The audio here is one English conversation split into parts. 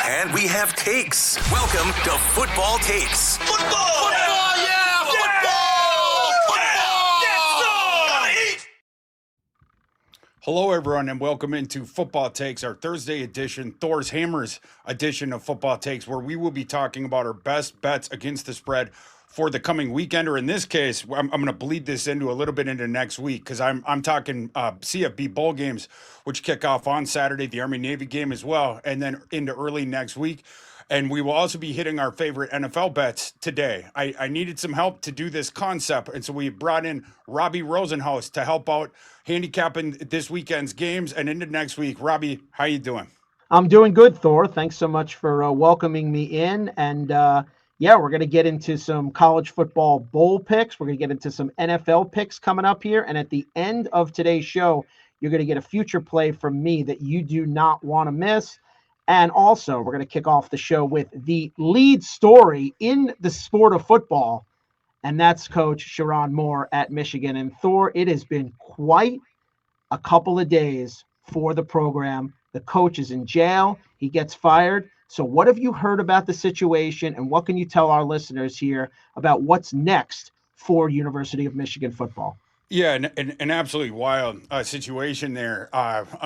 And we have takes. Welcome to Football Takes. Football! Yeah! Football! Hello, everyone, and welcome into Football Takes, our Thursday edition, Thor's Hammers edition of Football Takes, where we will be talking about our best bets against the spread for the coming weekend, or in this case, I'm going to bleed this into a little bit into next week because I'm talking CFB bowl games, which kick off on Saturday, the Army-Navy game as well, and then into early next week. And we will also be hitting our favorite NFL bets today. I needed some help to do this concept, and so we brought in Robbie Rosenhaus to help out handicapping this weekend's games and into next week. Robbie, how you doing? I'm doing good, Thor. Thanks so much for welcoming me in. And yeah, we're going to get into some college football bowl picks. We're going to get into some NFL picks coming up here. And at the end of today's show, you're going to get a future play from me that you do not want to miss. And also, we're going to kick off the show with the lead story in the sport of football, and that's Coach Sherrone Moore at Michigan. And Thor, it has been quite a couple of days for the program. The coach is in jail. He gets fired. So what have you heard about the situation, and what can you tell our listeners here about what's next for University of Michigan football? Yeah, an absolutely wild situation there,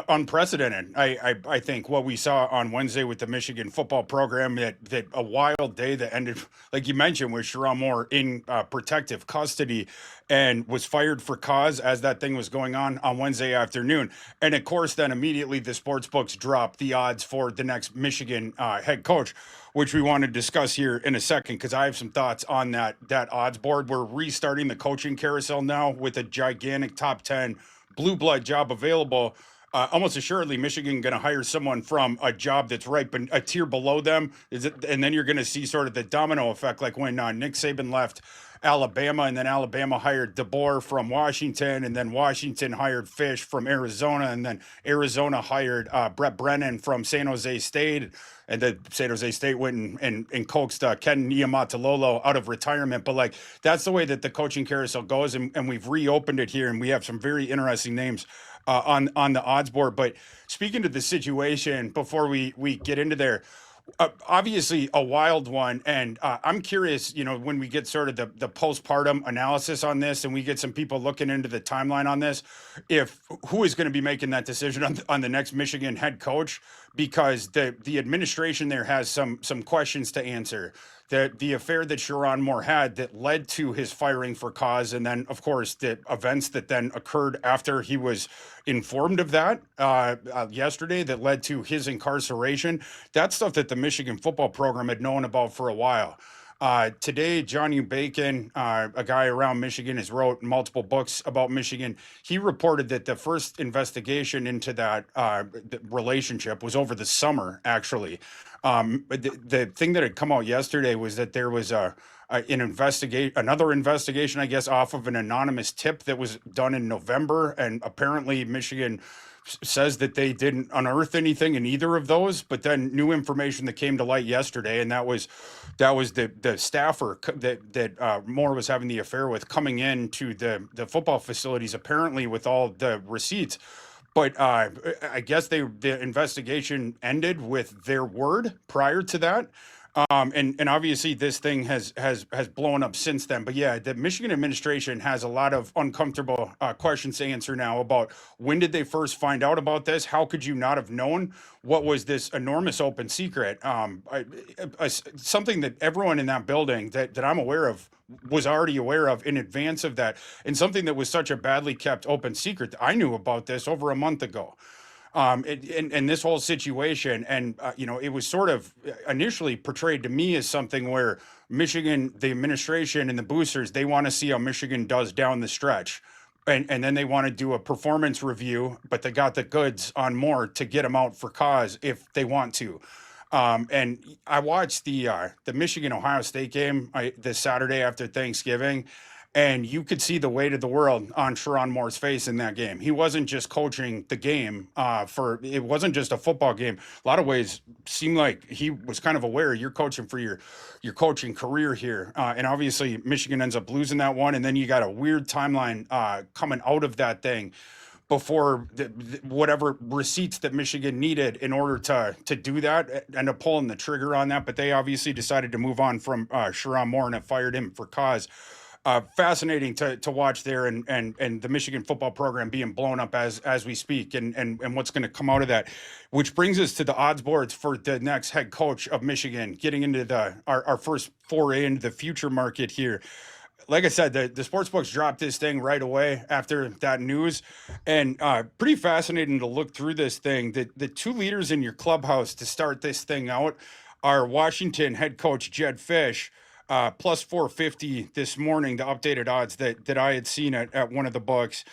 unprecedented. I think what we saw on Wednesday with the Michigan football program, that a wild day that ended, like you mentioned, with Sherrone Moore in protective custody and was fired for cause as that thing was going on Wednesday afternoon. And of course, then immediately the sports books dropped the odds for the next Michigan head coach, which we want to discuss here in a second because I have some thoughts on that odds board. We're restarting the coaching carousel now with a gigantic top 10 blue blood job available. Almost assuredly, Michigan going to hire someone from a job that's right but a tier below them. And then you're going to see sort of the domino effect, like when Nick Saban left Alabama, and then Alabama hired DeBoer from Washington, and then Washington hired Fish from Arizona, and then Arizona hired Brett Brennan from San Jose State, and then San Jose State went and coaxed Ken Niumatalolo out of retirement. But like that's the way that the coaching carousel goes, and we've reopened it here, and we have some very interesting names on the odds board. But speaking to the situation, before we get into there. Obviously a wild one, and I'm curious, when we get sort of the postpartum analysis on this and we get some people looking into the timeline on this, if who is going to be making that decision on the next Michigan head coach, because the administration there has some questions to answer. The affair that Sherrone Moore had that led to his firing for cause, and then, of course, the events that then occurred after he was informed of that yesterday that led to his incarceration. That's stuff that the Michigan football program had known about for a while. Today, John U. Bacon, a guy around Michigan, has wrote multiple books about Michigan. He reported that the first investigation into that relationship was over the summer, actually. The thing that had come out yesterday was that there was another investigation, I guess, off of an anonymous tip that was done in November, and apparently Michigan says that they didn't unearth anything in either of those, but then new information that came to light yesterday, and that was the staffer that Moore was having the affair with coming into the football facilities, apparently with all the receipts. But I guess the investigation ended with their word prior to that. And obviously this thing has blown up since then. But yeah, the Michigan administration has a lot of uncomfortable questions to answer now about when did they first find out about this? How could you not have known what was this enormous open secret? Something that everyone in that building that I'm aware of was already aware of in advance of that, and something that was such a badly kept open secret. I knew about this over a month ago. And this whole situation, and it was sort of initially portrayed to me as something where Michigan, the administration and the boosters, they want to see how Michigan does down the stretch, and then they want to do a performance review, but they got the goods on Moore to get him out for cause if they want to. And I watched the Michigan Ohio State game this Saturday after Thanksgiving. And you could see the weight of the world on Sherrone Moore's face in that game. He wasn't just coaching the game it wasn't just a football game. A lot of ways seemed like he was kind of aware you're coaching for your coaching career here. And obviously Michigan ends up losing that one. And then you got a weird timeline coming out of that thing. before whatever receipts that Michigan needed in order to do that, end up pulling the trigger on that. But they obviously decided to move on from Sherrone Moore and have fired him for cause. Fascinating to watch there, and the Michigan football program being blown up as we speak, and what's going to come out of that, which brings us to the odds boards for the next head coach of Michigan, getting into our first foray into the future market here. Like I said, the sports books dropped this thing right away after that news, and pretty fascinating to look through this thing. The two leaders in your clubhouse to start this thing out are Washington head coach Jedd Fisch, plus 450 this morning, the updated odds that I had seen at one of the books.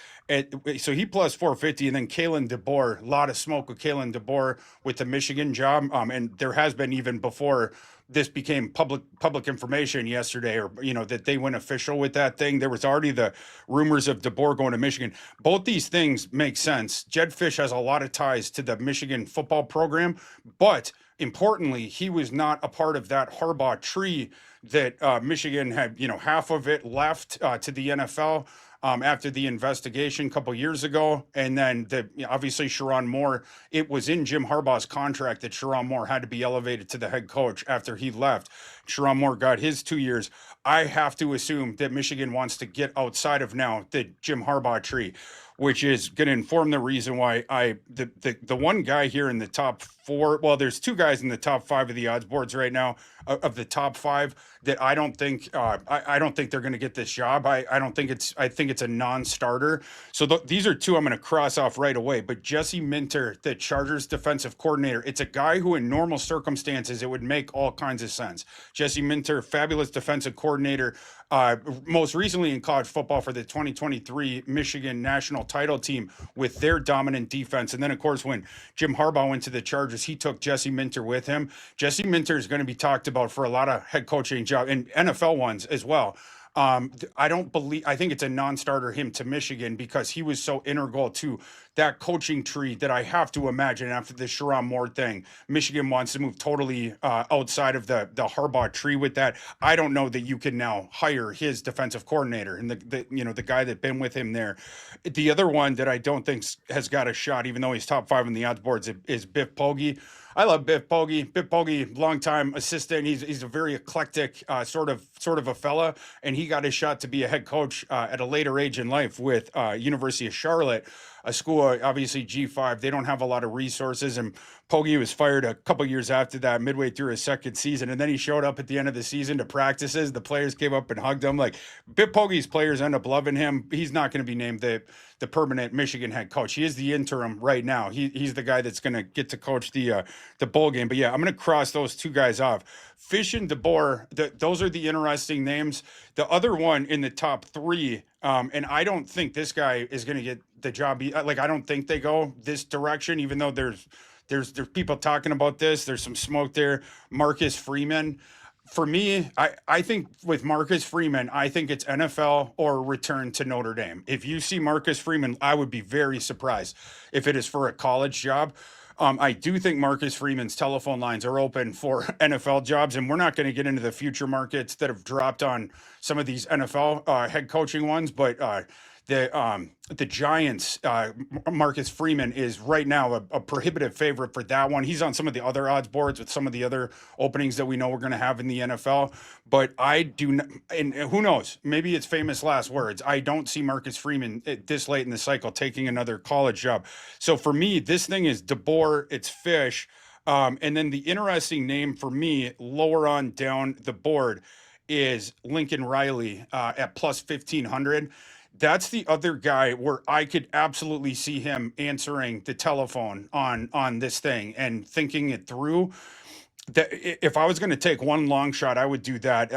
So he plus 450, and then Kalen DeBoer, a lot of smoke with Kalen DeBoer with the Michigan job. And there has been even before this became public information yesterday, or, that they went official with that thing. There was already the rumors of DeBoer going to Michigan. Both these things make sense. Jedd Fisch has a lot of ties to the Michigan football program, but importantly, he was not a part of that Harbaugh tree that Michigan had, half of it left to the NFL after the investigation a couple years ago. And then obviously Sherrone Moore, it was in Jim Harbaugh's contract that Sherrone Moore had to be elevated to the head coach after he left. Sherrone Moore got his 2 years. I have to assume that Michigan wants to get outside of now the Jim Harbaugh tree, which is going to inform the reason why the one guy here in the top four, well, there's two guys in the top five of the odds boards right now of the top five that I don't think I don't think they're going to get this job. I think it's a non-starter. So these are two I'm going to cross off right away. But Jesse Minter, the Chargers defensive coordinator, it's a guy who in normal circumstances it would make all kinds of sense. Jesse Minter, fabulous defensive coordinator, most recently in college football for the 2023 Michigan national title team with their dominant defense. And then, of course, when Jim Harbaugh went to the Chargers, he took Jesse Minter with him. Jesse Minter is going to be talked about for a lot of head coaching jobs and NFL ones as well. I think it's a non-starter him to Michigan because he was so integral to that coaching tree that I have to imagine after the Sherrone Moore thing, Michigan wants to move totally outside of the Harbaugh tree with that. I don't know that you can now hire his defensive coordinator and the guy that been with him there. The other one that I don't think has got a shot, even though he's top five in the odds boards, is Biff Poggi. I love Biff Poggi. Biff Poggi, longtime assistant. He's a very eclectic sort of a fella, and he got his shot to be a head coach at a later age in life with University of Charlotte, a school obviously G5. They don't have a lot of resources, and Poggi was fired a couple years after that, midway through his second season, and then he showed up at the end of the season to practices. The players came up and hugged him. Like, Biff Poggi's players end up loving him. He's not going to be named the permanent Michigan head coach. He is the interim right now. He's the guy that's going to get to coach the bowl game. But yeah, I'm going to cross those two guys off. Fisch and DeBoer, those are the interesting names. The other one in the top three, and I don't think this guy is going to get the job. Like, I don't think they go this direction, even though there's people talking about this. There's some smoke there. Marcus Freeman. For me, I think with Marcus Freeman, I think it's NFL or return to Notre Dame. If you see Marcus Freeman, I would be very surprised if it is for a college job. I do think Marcus Freeman's telephone lines are open for NFL jobs, and we're not going to get into the future markets that have dropped on some of these NFL head coaching ones, but the Giants, Marcus Freeman is right now a prohibitive favorite for that one. He's on some of the other odds boards with some of the other openings that we know we're going to have in the NFL. But I do not, and who knows, maybe it's famous last words. I don't see Marcus Freeman this late in the cycle taking another college job. So for me, this thing is DeBoer, it's Fisch. And then the interesting name for me, lower on down the board, is Lincoln Riley at plus 1,500. That's the other guy where I could absolutely see him answering the telephone on this thing and thinking it through. That if I was going to take one long shot, I would do that.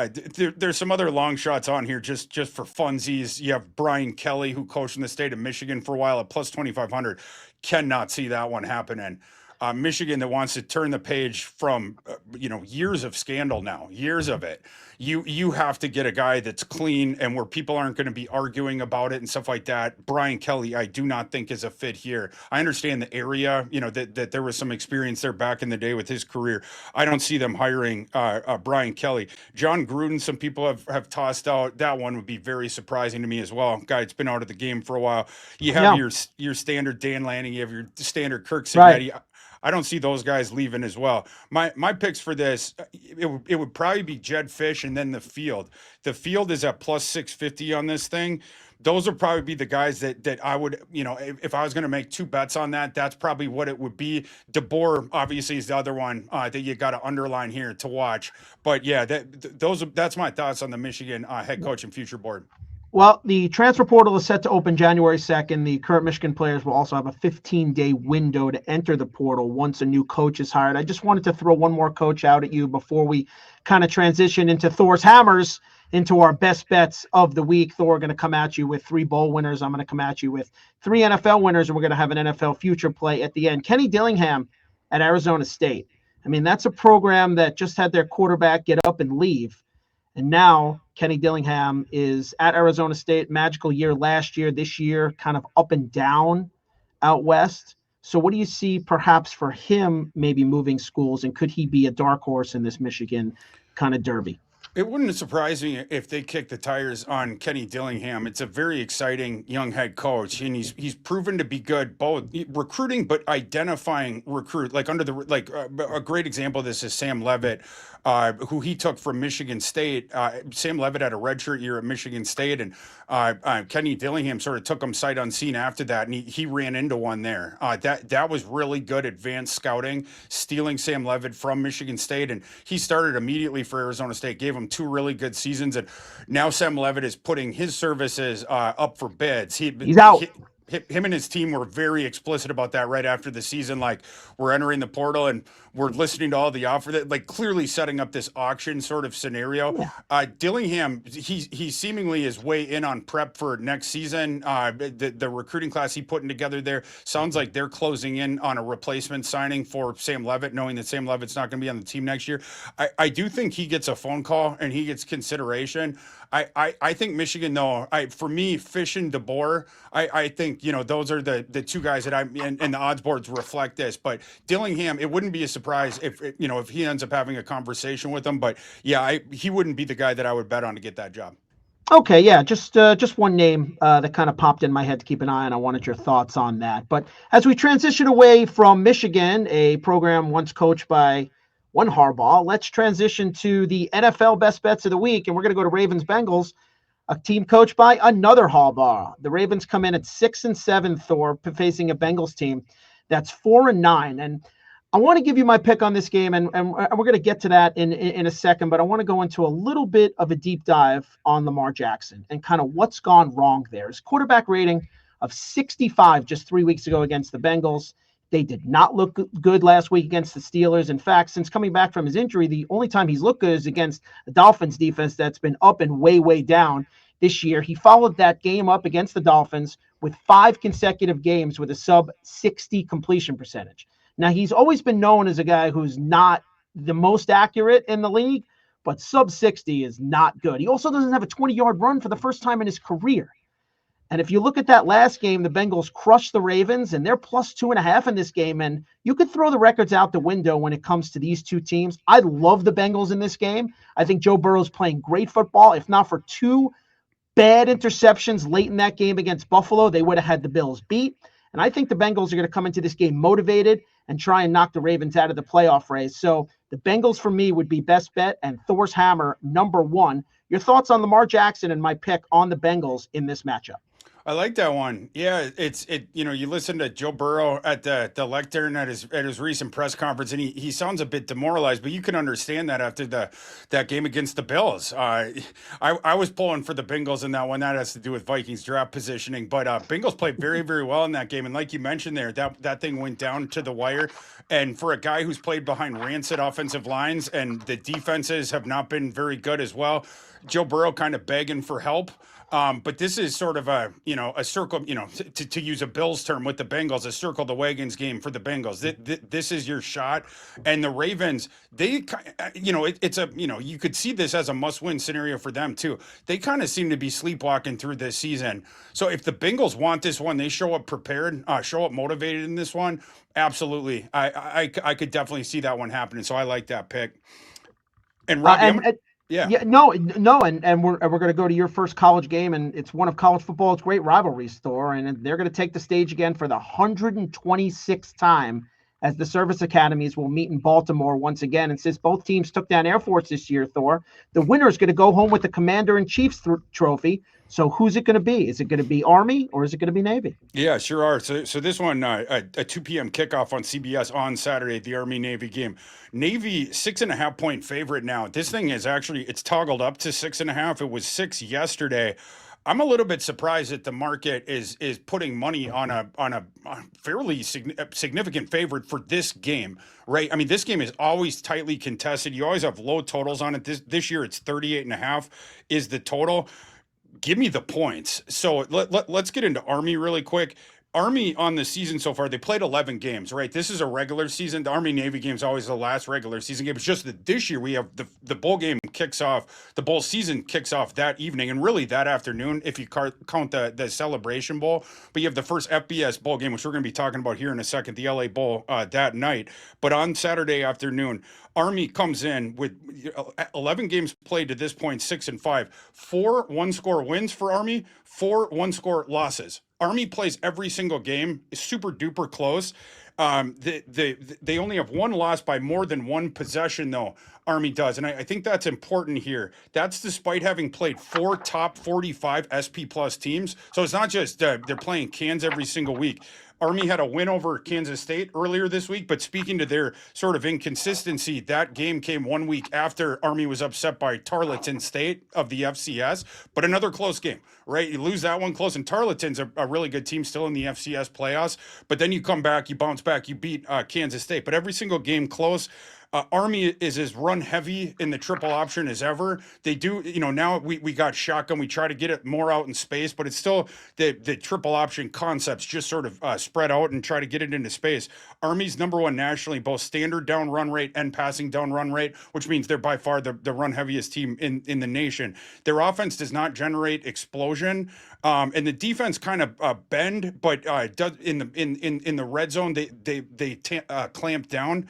There's some other long shots on here just for funsies. You have Brian Kelly, who coached in the state of Michigan for a while at plus 2,500. Cannot see that one happening. Michigan that wants to turn the page from years of scandal now, years of it. You have to get a guy that's clean and where people aren't going to be arguing about it and stuff like that. Brian Kelly, I do not think is a fit here. I understand the area, that there was some experience there back in the day with his career. I don't see them hiring Brian Kelly. John Gruden, some people have tossed out. That one would be very surprising to me as well. Guy that's been out of the game for a while. You have your standard Dan Lanning, you have your standard Kirk Cignetti. Right. I don't see those guys leaving as well. My picks for this, it would probably be Jed Fish and then the field. The field is at plus 650 on this thing. Those would probably be the guys that I would, if I was going to make two bets on that, that's probably what it would be. DeBoer obviously is the other one that you got to underline here to watch. But yeah, that's my thoughts on the Michigan head coach and future board. Well, the transfer portal is set to open January 2nd. The current Michigan players will also have a 15-day window to enter the portal once a new coach is hired. I just wanted to throw one more coach out at you before we kind of transition into Thor's Hammers, into our best bets of the week. Thor going to come at you with 3 bowl winners. I'm going to come at you with 3 NFL winners, and we're going to have an NFL future play at the end. Kenny Dillingham at Arizona State. I mean, that's a program that just had their quarterback get up and leave. And now Kenny Dillingham is at Arizona State. Magical year last year, this year, kind of up and down out west. So what do you see perhaps for him maybe moving schools, and could he be a dark horse in this Michigan kind of derby? It wouldn't surprise me if they kick the tires on Kenny Dillingham. It's a very exciting young head coach, and he's proven to be good both recruiting but identifying recruit. Like a great example of this is Sam Leavitt, who he took from Michigan State. Sam Leavitt had a redshirt year at Michigan State, and Kenny Dillingham sort of took him sight unseen after that, and he ran into one there. That was really good advanced scouting, stealing Sam Leavitt from Michigan State, and he started immediately for Arizona State. Gave him 2 really good seasons, and now Sam Leavitt is putting his services up for bids. He's out. Him and his team were very explicit about that right after the season. Like, we're entering the portal and we're listening to all the offer, that like clearly setting up this auction sort of scenario. Yeah. Dillingham, he seemingly is way in on prep for next season. The recruiting class he putting together there sounds like they're closing in on a replacement signing for Sam Leavitt, knowing that Sam Leavitt's not going to be on the team next year. I do think he gets a phone call and he gets consideration. I think Michigan, though, for me, Fish and DeBoer, I think, those are the 2 guys that and the odds boards reflect this. But Dillingham, it wouldn't be a surprise if he ends up having a conversation with them. But yeah, he wouldn't be the guy that I would bet on to get that job. Okay, yeah, just one name that kind of popped in my head to keep an eye on. I wanted your thoughts on that. But as we transition away from Michigan, a program once coached by one Harbaugh, let's transition to the NFL best bets of the week. And we're going to go to Ravens Bengals, a team coached by another Harbaugh. The Ravens come in at 6-7, Thor, facing a Bengals team that's 4-9. And I want to give you my pick on this game, and we're going to get to that in a second, but I want to go into a little bit of a deep dive on Lamar Jackson and kind of what's gone wrong there. His quarterback rating of 65 just 3 weeks ago against the Bengals. They did not look good last week against the Steelers. In fact, since coming back from his injury, the only time he's looked good is against the Dolphins defense that's been up and way, way down this year. He followed that game up against the Dolphins with 5 consecutive games with a sub-60 completion percentage. Now, he's always been known as a guy who's not the most accurate in the league, but sub-60 is not good. He also doesn't have a 20-yard run for the first time in his career. And if you look at that last game, the Bengals crushed the Ravens, and they're plus 2.5 in this game. And you could throw the records out the window when it comes to these 2 teams. I love the Bengals in this game. I think Joe Burrow's playing great football. If not for 2 bad interceptions late in that game against Buffalo, they would have had the Bills beat. And I think the Bengals are going to come into this game motivated and try and knock the Ravens out of the playoff race. So the Bengals for me would be best bet, and Thor's Hammer number 1. Your thoughts on Lamar Jackson and my pick on the Bengals in this matchup? I like that one. Yeah, you listen to Joe Burrow at the lectern at his recent press conference, and he sounds a bit demoralized, but you can understand that after that game against the Bills. I was pulling for the Bengals in that one. That has to do with Vikings draft positioning, but Bengals played very, very well in that game, and like you mentioned there, that thing went down to the wire. And for a guy who's played behind rancid offensive lines, and the defenses have not been very good as well, Joe Burrow kind of begging for help. But this is sort of a circle, to use a Bills term with the Bengals, a circle the wagons game for the Bengals. This is your shot. And the Ravens, you could see this as a must-win scenario for them too. They kind of seem to be sleepwalking through this season. So if the Bengals want this one, they show up prepared, show up motivated in this one. Absolutely. I could definitely see that one happening. So I like that pick. And Robbie, yeah, no, and we're going to go to your first college game, and it's one of college football's great rivalries, Thor, and they're going to take the stage again for the 126th time as the service academies will meet in Baltimore once again. And since both teams took down Air Force this year, Thor, the winner is going to go home with the Commander-in-Chief's trophy. So who's it going to be? Is it going to be Army or is it going to be Navy? Yeah, sure are. So this one, a 2 p.m. kickoff on CBS on Saturday, the Army-Navy game. Navy 6.5-point favorite now. This thing is it's toggled up to 6.5. It was 6 yesterday. I'm a little bit surprised that the market is putting money on a fairly significant favorite for this game, right? I mean, this game is always tightly contested. You always have low totals on it. This year it's 38.5 is the total. Give me the points. So let's get into Army really quick. Army on the season so far, they played 11 games, right? This is a regular season. The Army-Navy game is always the last regular season game. It's just that this year we have the bowl game kicks off, the bowl season kicks off that evening and really that afternoon if you count the Celebration Bowl. But you have the first FBS bowl game, which we're going to be talking about here in a second, the LA Bowl that night. But on Saturday afternoon, Army comes in with 11 games played to this point, 6-5, 4 one-score wins for Army, 4 one-score losses. Army plays every single game, super duper close. They only have one loss by more than one possession, though. Army does, and I think that's important here. That's despite having played 4 top 45 SP plus teams. So it's not just they're playing cans every single week. Army had a win over Kansas State earlier this week, but speaking to their sort of inconsistency, that game came 1 week after Army was upset by Tarleton State of the FCS, but another close game, right? You lose that one close, and Tarleton's a really good team still in the FCS playoffs, but then you come back, you bounce back, you beat Kansas State, but every single game close. Army is as run heavy in the triple option as ever. They do, now we got shotgun. We try to get it more out in space, but it's still the triple option concepts just sort of spread out and try to get it into space. Army's number one nationally, both standard down run rate and passing down run rate, which means they're by far the run heaviest team in the nation. Their offense does not generate explosion. And the defense kind of bend, but does in the red zone they clamp down.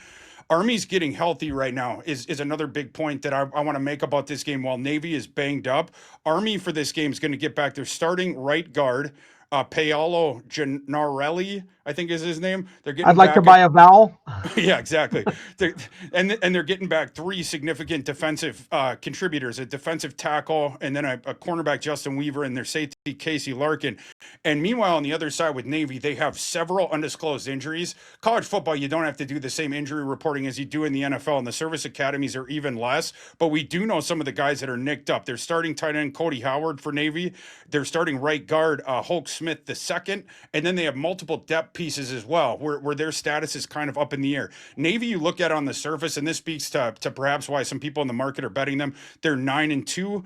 Army's getting healthy right now is another big point that I want to make about this game. While Navy is banged up, Army for this game is going to get back their starting right guard, Paolo Gennarelli, I think is his name. They're getting. I'd like to buy a vowel. Yeah, exactly. They're getting back 3 significant defensive contributors: a defensive tackle, and then a cornerback, Justin Weaver, and their safety, Casey Larkin. And meanwhile, on the other side with Navy, they have several undisclosed injuries. College football, you don't have to do the same injury reporting as you do in the NFL, and the service academies are even less. But we do know some of the guys that are nicked up. They're starting tight end Cody Howard for Navy. They're starting right guard Hulk Smith II, and then they have multiple depth pieces as well, where their status is kind of up in the air. Navy, you look at on the surface, and this speaks to perhaps why some people in the market are betting them. They're 9-2.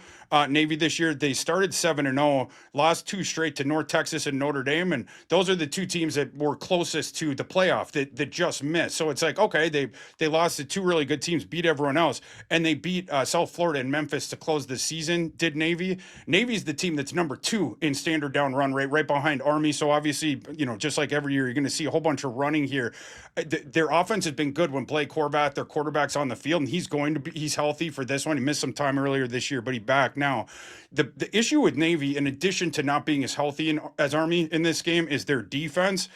Navy this year, they started 7-0, lost 2 straight to North Texas and Notre Dame, and those are the 2 teams that were closest to the playoff that just missed. So it's like, okay, they lost to 2 really good teams, beat everyone else, and they beat South Florida and Memphis to close the season. Did Navy? Navy's the team that's number 2 in standard down run rate, right behind Army. So obviously, just like every year, you're going to see a whole bunch of running here. Their offense has been good when Blake Horvath, their quarterback's on the field, and he's healthy for this one. He missed some time earlier this year, but he's back now. The issue with Navy, in addition to not being as healthy as Army in this game, is their defense.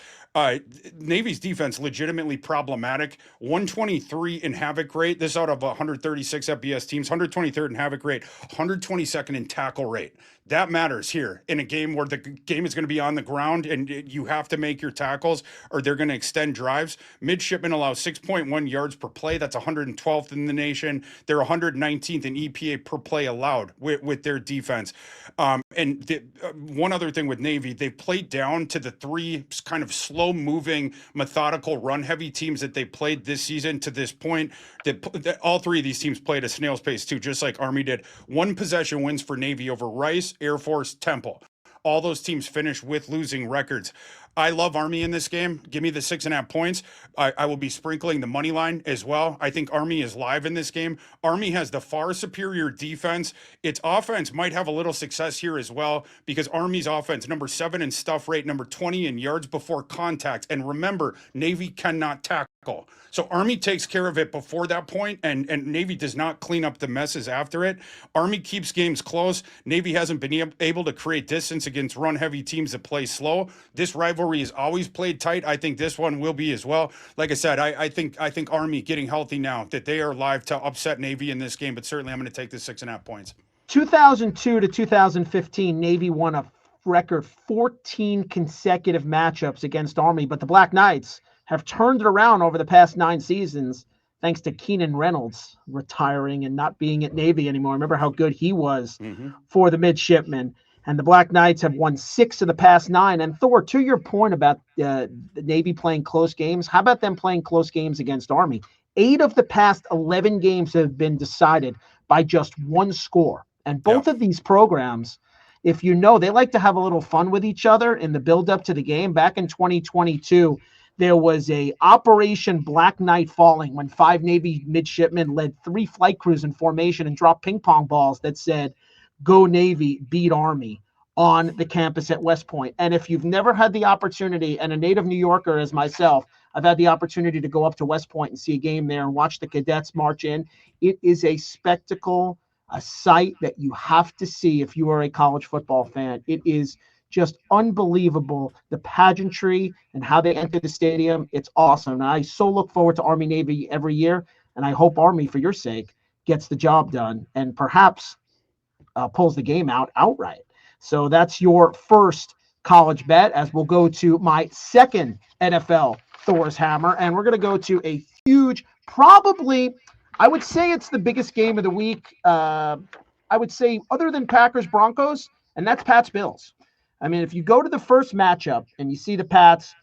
Navy's defense legitimately problematic. 123 in havoc rate. This out of 136 FBS teams. 123rd in havoc rate. 122nd in tackle rate. That matters here in a game where the game is going to be on the ground and you have to make your tackles or they're going to extend drives. Midshipmen allow 6.1 yards per play. That's 112th in the nation. They're 119th in EPA per play allowed with their defense. One other thing with Navy, they played down to the 3 kind of slow slow-moving, methodical, run-heavy teams that they played this season to this point. That all three of these teams played a snail's pace too, just like Army did. One possession wins for Navy over Rice, Air Force, Temple. All those teams finished with losing records. I love Army in this game. Give me the 6.5 points. I will be sprinkling the money line as well. I think Army is live in this game. Army has the far superior defense. Its offense might have a little success here as well because Army's offense, number 7 in stuff rate, number 20 in yards before contact. And remember, Navy cannot tackle. So Army takes care of it before that point, and Navy does not clean up the messes after it. Army keeps games close. Navy hasn't been able to create distance against run-heavy teams that play slow. This rivalry is always played tight. I think this one will be as well. Like I said, I think Army getting healthy now, that they are live to upset Navy in this game, but certainly I'm going to take the 6.5 points. 2002 to 2015, Navy won a record 14 consecutive matchups against Army, but the Black Knights have turned it around over the past 9 seasons, thanks to Keenan Reynolds retiring and not being at Navy anymore. Remember how good he was for the midshipmen. And the Black Knights have won 6 of the past 9. And Thor, to your point about the Navy playing close games, how about them playing close games against Army? 8 of the past 11 games have been decided by just 1 score. And both of these programs, if you know, they like to have a little fun with each other in the build-up to the game. Back in 2022, there was a Operation Black Knight Falling when 5 Navy midshipmen led 3 flight crews in formation and dropped ping pong balls that said, "Go Navy, beat Army," on the campus at West Point. And if you've never had the opportunity, and a native New Yorker as myself, I've had the opportunity to go up to West Point and see a game there and watch the cadets march in. It is a spectacle, a sight that you have to see if you are a college football fan. It is just unbelievable, the pageantry and how they enter the stadium. It's awesome. And I so look forward to Army Navy every year, and I hope Army, for your sake, gets the job done and perhaps pulls the game out outright. So that's your first college bet, as we'll go to my second NFL Thor's Hammer, and we're going to go to a huge, probably, I would say it's the biggest game of the week. I would say other than Packers Broncos, and that's Pats Bills. I mean, if you go to the first matchup and you see the Pats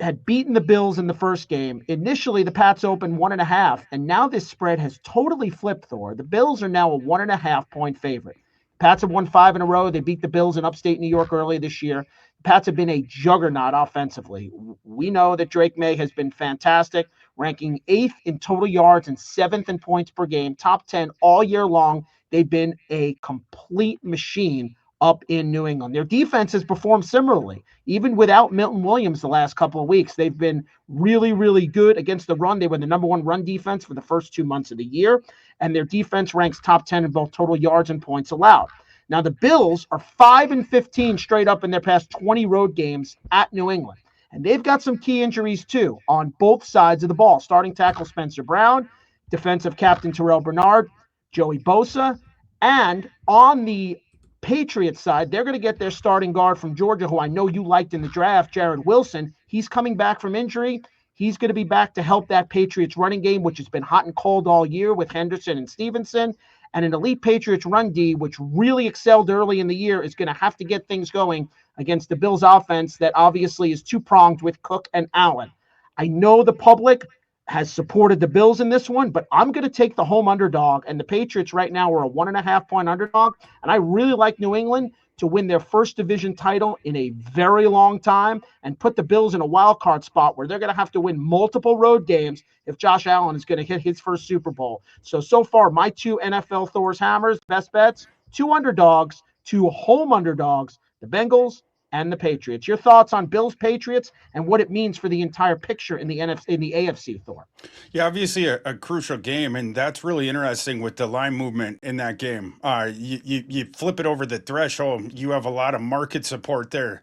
had beaten the Bills in the first game, initially the Pats opened 1.5, and now this spread has totally flipped, Thor. The Bills are now a 1.5 point favorite. Pats have won 5 in a row. They beat the Bills in upstate New York earlier this year. The Pats have been a juggernaut offensively. We know that Drake May has been fantastic, ranking 8th in total yards and 7th in points per game, top 10 all year long. They've been a complete machine up in New England. Their defense has performed similarly. Even without Milton Williams the last couple of weeks, they've been really, really good against the run. They were the number 1 run defense for the first 2 months of the year, and their defense ranks top 10 in both total yards and points allowed. Now, the Bills are 5-15 straight up in their past 20 road games at New England, and they've got some key injuries too on both sides of the ball. Starting tackle Spencer Brown, defensive captain Terrell Bernard, Joey Bosa, and on the Patriots side, they're going to get their starting guard from Georgia, who I know you liked in the draft, Jared Wilson. He's coming back from injury. He's going to be back to help that Patriots running game, which has been hot and cold all year with Henderson and Stevenson. And an elite Patriots run D, which really excelled early in the year, is going to have to get things going against the Bills offense that obviously is two-pronged with Cook and Allen. I know the public has supported the Bills in this one, but I'm going to take the home underdog, and the Patriots right now are a 1.5 point underdog, and I really like New England to win their first division title in a very long time and put the Bills in a wild card spot where they're going to have to win multiple road games if Josh Allen is going to hit his first Super Bowl. So far, my 2 NFL Thor's Hammers, best bets, 2 underdogs, 2 home underdogs, the Bengals and the Patriots. Your thoughts on Bills Patriots and what it means for the entire picture in the AFC, Thor? Yeah, obviously a crucial game, and that's really interesting with the line movement in that game. You flip it over the threshold, you have a lot of market support there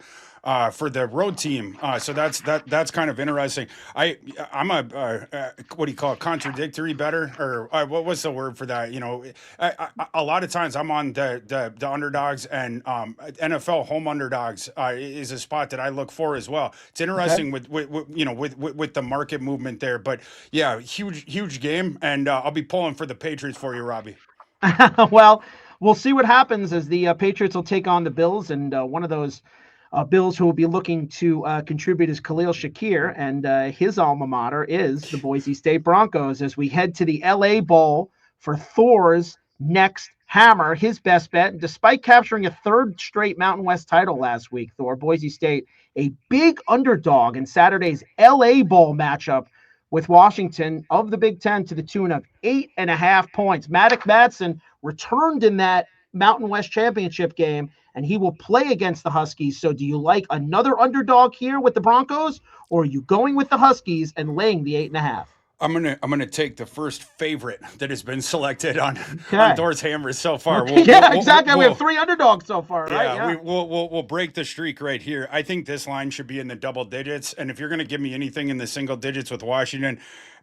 for the road team. So that's kind of interesting. I'm a what do you call it, contradictory better, or what's the word for that? You know, a lot of times I'm on the underdogs, and NFL home underdogs is a spot that I look for as well. It's interesting with the market movement there, but yeah, huge game, and I'll be pulling for the Patriots for you, Robbie. Well, we'll see what happens as the Patriots will take on the Bills, and one of those Bills who will be looking to contribute is Khalil Shakir, and his alma mater is the Boise State Broncos as we head to the LA Bowl for Thor's next hammer, his best bet. And despite capturing a third straight Mountain West title last week, Thor, Boise State, a big underdog in Saturday's LA Bowl matchup with Washington of the Big Ten to the tune of 8.5 points. Maddox Madsen returned in that Mountain West championship game, and he will play against the Huskies. So do you like another underdog here with the Broncos, or are you going with the Huskies and laying the 8.5? I'm gonna take the first favorite that has been selected on Thor's hammers so far. Okay. Exactly. We have 3 underdogs so far, right? Yeah, we'll break the streak right here. I think this line should be in the double digits, and if you're gonna give me anything in the single digits with Washington,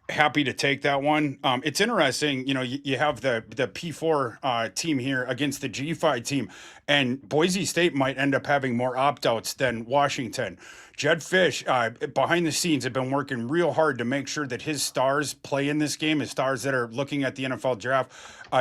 happy to take that one. It's interesting, you have the P4 team here against the G5 team, and Boise State might end up having more opt-outs than Washington. Jed Fish, behind the scenes, have been working real hard to make sure that his stars play in this game, his stars that are looking at the NFL draft.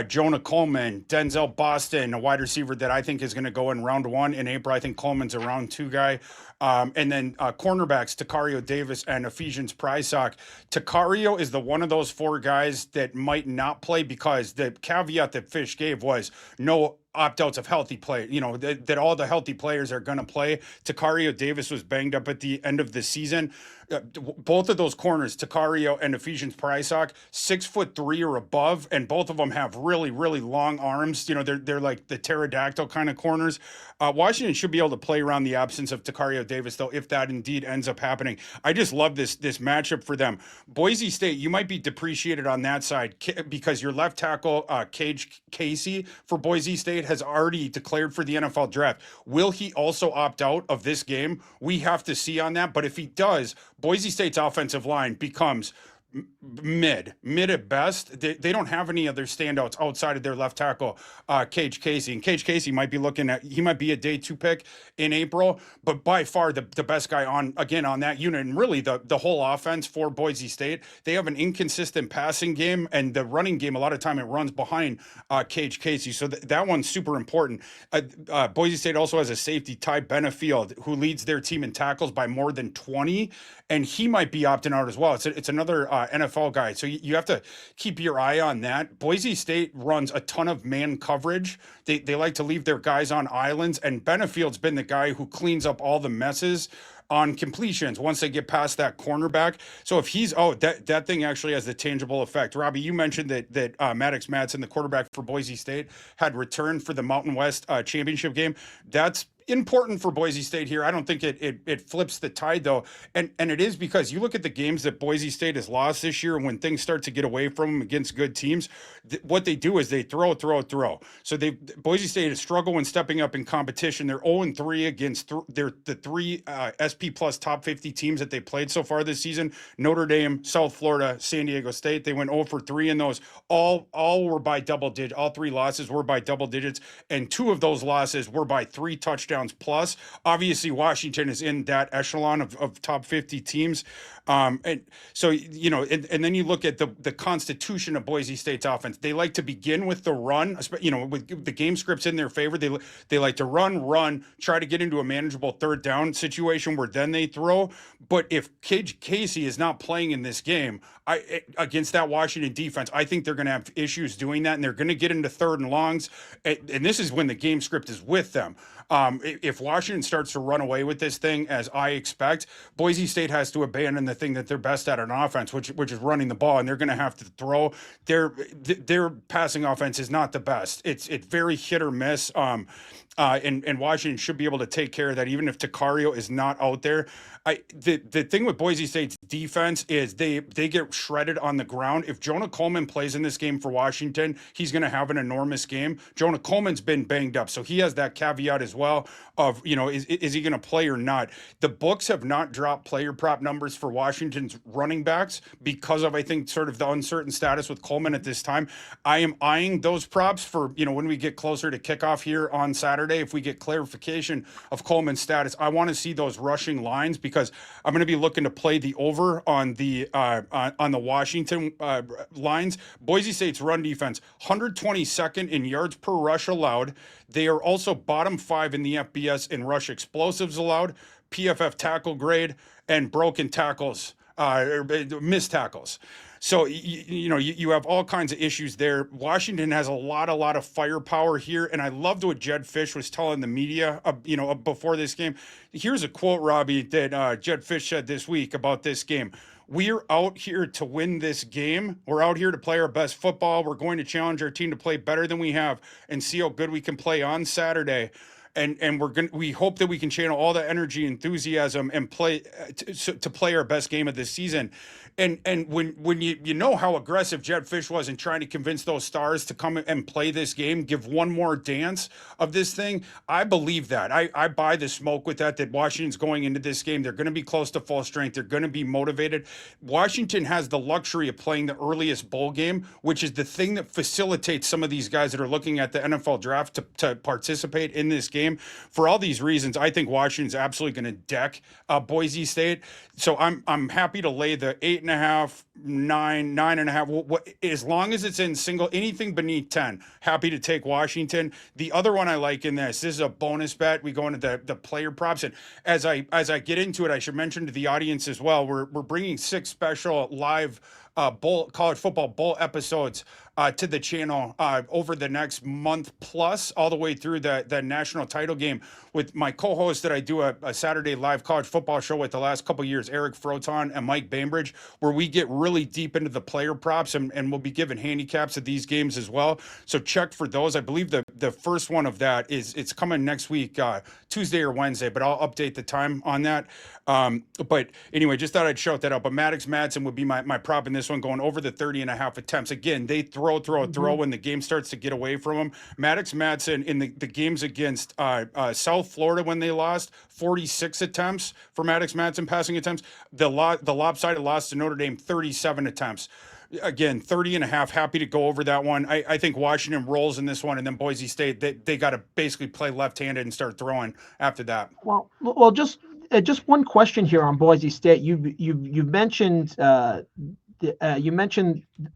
Jonah Coleman, Denzel Boston, a wide receiver that I think is going to go in round 1 in April. I think Coleman's a round 2 guy. And then cornerbacks, Takario Davis and Ephesians Prysock. Takario is the one of those 4 guys that might not play because the caveat that Fish gave was no opt-outs of healthy play, that all the healthy players are going to play. Takario Davis was banged up at the end of the season. Both of those corners, Takario and Ephesians Prysock, 6'3" or above, and both of them have really, really long arms. They're like the pterodactyl kind of corners. Washington should be able to play around the absence of Takario Davis, though, if that indeed ends up happening. I just love this matchup for them. Boise State, you might be depreciated on that side because your left tackle, Cage Casey, for Boise State has already declared for the NFL draft. Will he also opt out of this game? We have to see on that. But if he does, Boise State's offensive line becomes mid at best. They don't have any other standouts outside of their left tackle, Cage Casey. And Cage Casey might be he might be a day 2 pick in April, but by far the best guy on that unit. And really the whole offense for Boise State, they have an inconsistent passing game, and the running game, a lot of time it runs behind Cage Casey. So that one's super important. Boise State also has a safety, Ty Benefield, who leads their team in tackles by more than 20, and he might be opting out as well. It's another NFL guy. So you have to keep your eye on that. Boise State runs a ton of man coverage. They like to leave their guys on islands, and Benefield's been the guy who cleans up all the messes on completions once they get past that cornerback. So if he's that thing actually has the tangible effect. Robbie, you mentioned that Maddox Madsen, the quarterback for Boise State, had returned for the Mountain West championship game. That's important for Boise State here. I don't think it flips the tide, though. And it is because you look at the games that Boise State has lost this year, when things start to get away from them against good teams, what they do is they throw. So Boise State has struggled when stepping up in competition. They're 0-3 against the 3 SP plus top 50 teams that they played so far this season. Notre Dame, South Florida, San Diego State. They went 0-3 in those. All were by double digits. All 3 losses were by double digits, and 2 of those losses were by 3 touchdowns plus. Obviously, Washington is in that echelon of top 50 teams. And so, and then you look at the constitution of Boise State's offense. They like to begin with the run, with the game scripts in their favor. They like to run, try to get into a manageable 3rd down situation where then they throw. But if Cage Casey is not playing in this game, against that Washington defense, I think they're going to have issues doing that, and they're going to get into 3rd and longs. And this is when the game script is with them. If Washington starts to run away with this thing, as I expect, Boise State has to abandon the thing that they're best at on offense, which is running the ball, and they're going to have to throw. Their passing offense is not the best. It's very hit or miss. And Washington should be able to take care of that, even if Takario is not out there. The thing with Boise State's defense is they get shredded on the ground. If Jonah Coleman plays in this game for Washington, he's going to have an enormous game. Jonah Coleman's been banged up, so he has that caveat as well of, is he going to play or not? The books have not dropped player prop numbers for Washington's running backs because of, I think, sort of the uncertain status with Coleman at this time. I am eyeing those props for, when we get closer to kickoff here on Saturday Saturday, if we get clarification of Coleman's status, I want to see those rushing lines because I'm going to be looking to play the over on the Washington lines. Boise State's run defense, 122nd in yards per rush allowed. They are also bottom 5 in the FBS in rush explosives allowed, PFF tackle grade, and broken tackles, missed tackles. So, you have all kinds of issues there. Washington has a lot of firepower here. And I loved what Jed Fish was telling the media, before this game. Here's a quote, Robbie, that Jed Fish said this week about this game. We're out here to win this game. We're out here to play our best football. We're going to challenge our team to play better than we have and see how good we can play on Saturday. And we hope that we can channel all the energy, enthusiasm, and play to play our best game of this season. And when you know how aggressive Jed Fish was in trying to convince those stars to come and play this game, give one more dance of this thing, I believe that. I buy the smoke with that Washington's going into this game. They're going to be close to full strength. They're going to be motivated. Washington has the luxury of playing the earliest bowl game, which is the thing that facilitates some of these guys that are looking at the NFL draft to participate in this game. For all these reasons, I think Washington's absolutely going to deck Boise State. So I'm happy to lay the 8.5, 9.5. As long as it's in single, anything beneath 10, happy to take Washington. The other one I like in this is a bonus bet. We go into the player props, and as I get into it, I should mention to the audience as well. We're bringing 6 special live college football bowl episodes to the channel over the next month plus, all the way through the national title game with my co-host that I do a Saturday live college football show with the last couple of years, Eric Froton and Mike Bainbridge, where we get really deep into the player props and we'll be giving handicaps of these games as well. So check for those. I believe the first one of that it's coming next week, Tuesday or Wednesday, but I'll update the time on that. But anyway, just thought I'd shout that out. But Maddox Madsen would be my prop in this one, going over the 30.5 attempts. Again, they throw when the game starts to get away from them. Maddox Madsen in the games against South Florida when they lost, 46 attempts for Maddox Madsen passing attempts. The lopsided loss to Notre Dame, 37 attempts. Again, 30.5, happy to go over that one. I think Washington rolls in this one, and then Boise State, they got to basically play left-handed and start throwing after that. Well, just one question here on Boise State. You mentioned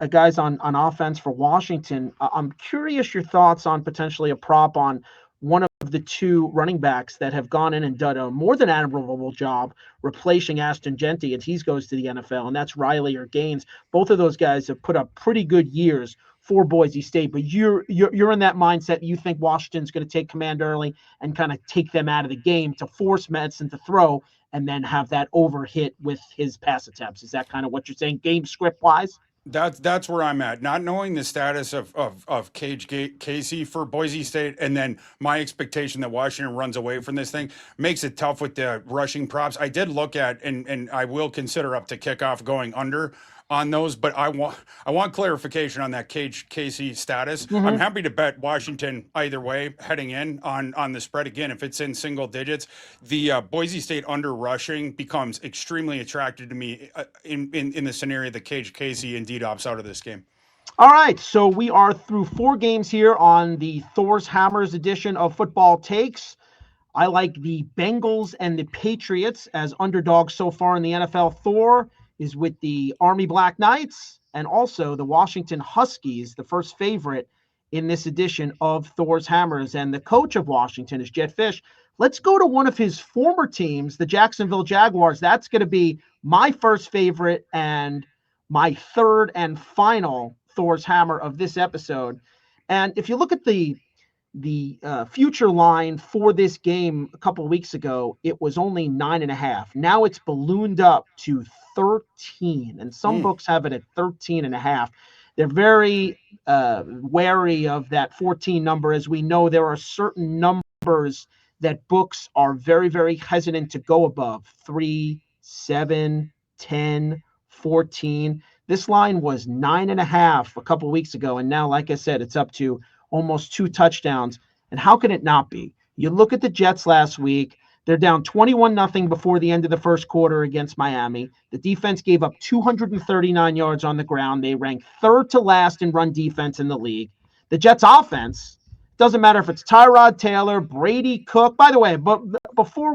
guys on offense for Washington. I'm curious your thoughts on potentially a prop on one of the 2 running backs that have gone in and done a more than admirable job replacing Ashton Genty, and he goes to the NFL, and that's Riley or Gaines. Both of those guys have put up pretty good years for Boise State, but you're in that mindset. You think Washington's going to take command early and kind of take them out of the game to force Madsen to throw and then have that over hit with his pass attempts. Is that kind of what you're saying, game script wise? That's where I'm at. Not knowing the status of Cage Casey for Boise State, and then my expectation that Washington runs away from this thing makes it tough with the rushing props. I did look at and I will consider up to kickoff going under on those, but I want clarification on that Cage Casey status. Mm-hmm. I'm happy to bet Washington either way heading in on the spread. Again, if it's in single digits, the Boise State under rushing becomes extremely attractive to me in the scenario that Cage Casey indeed opts out of this game. All right, so we are through 4 games here on the Thor's Hammers edition of Football Takes. I like the Bengals and the Patriots as underdogs so far in the NFL. Thor is with the Army Black Knights and also the Washington Huskies, the first favorite in this edition of Thor's Hammers. And the coach of Washington is Jed Fish. Let's go to one of his former teams, the Jacksonville Jaguars. That's going to be my first favorite and my third and final Thor's Hammer of this episode. And if you look at the future line for this game a couple of weeks ago, it was only 9.5. Now it's ballooned up to 13, and some books have it at 13.5. They're very wary of that 14 number. As we know, there are certain numbers that books are very, very hesitant to go above: 3, 7, 10, 14. This line was 9.5 a couple of weeks ago, and now, like I said, it's up to almost 2 touchdowns. And how can it not be? You look at the Jets last week. They're down 21-0 before the end of the first quarter against Miami. The defense gave up 239 yards on the ground. They ranked 3rd to last in run defense in the league. The Jets offense, Doesn't matter if it's Tyrod Taylor, Brady Cook. By the way, but before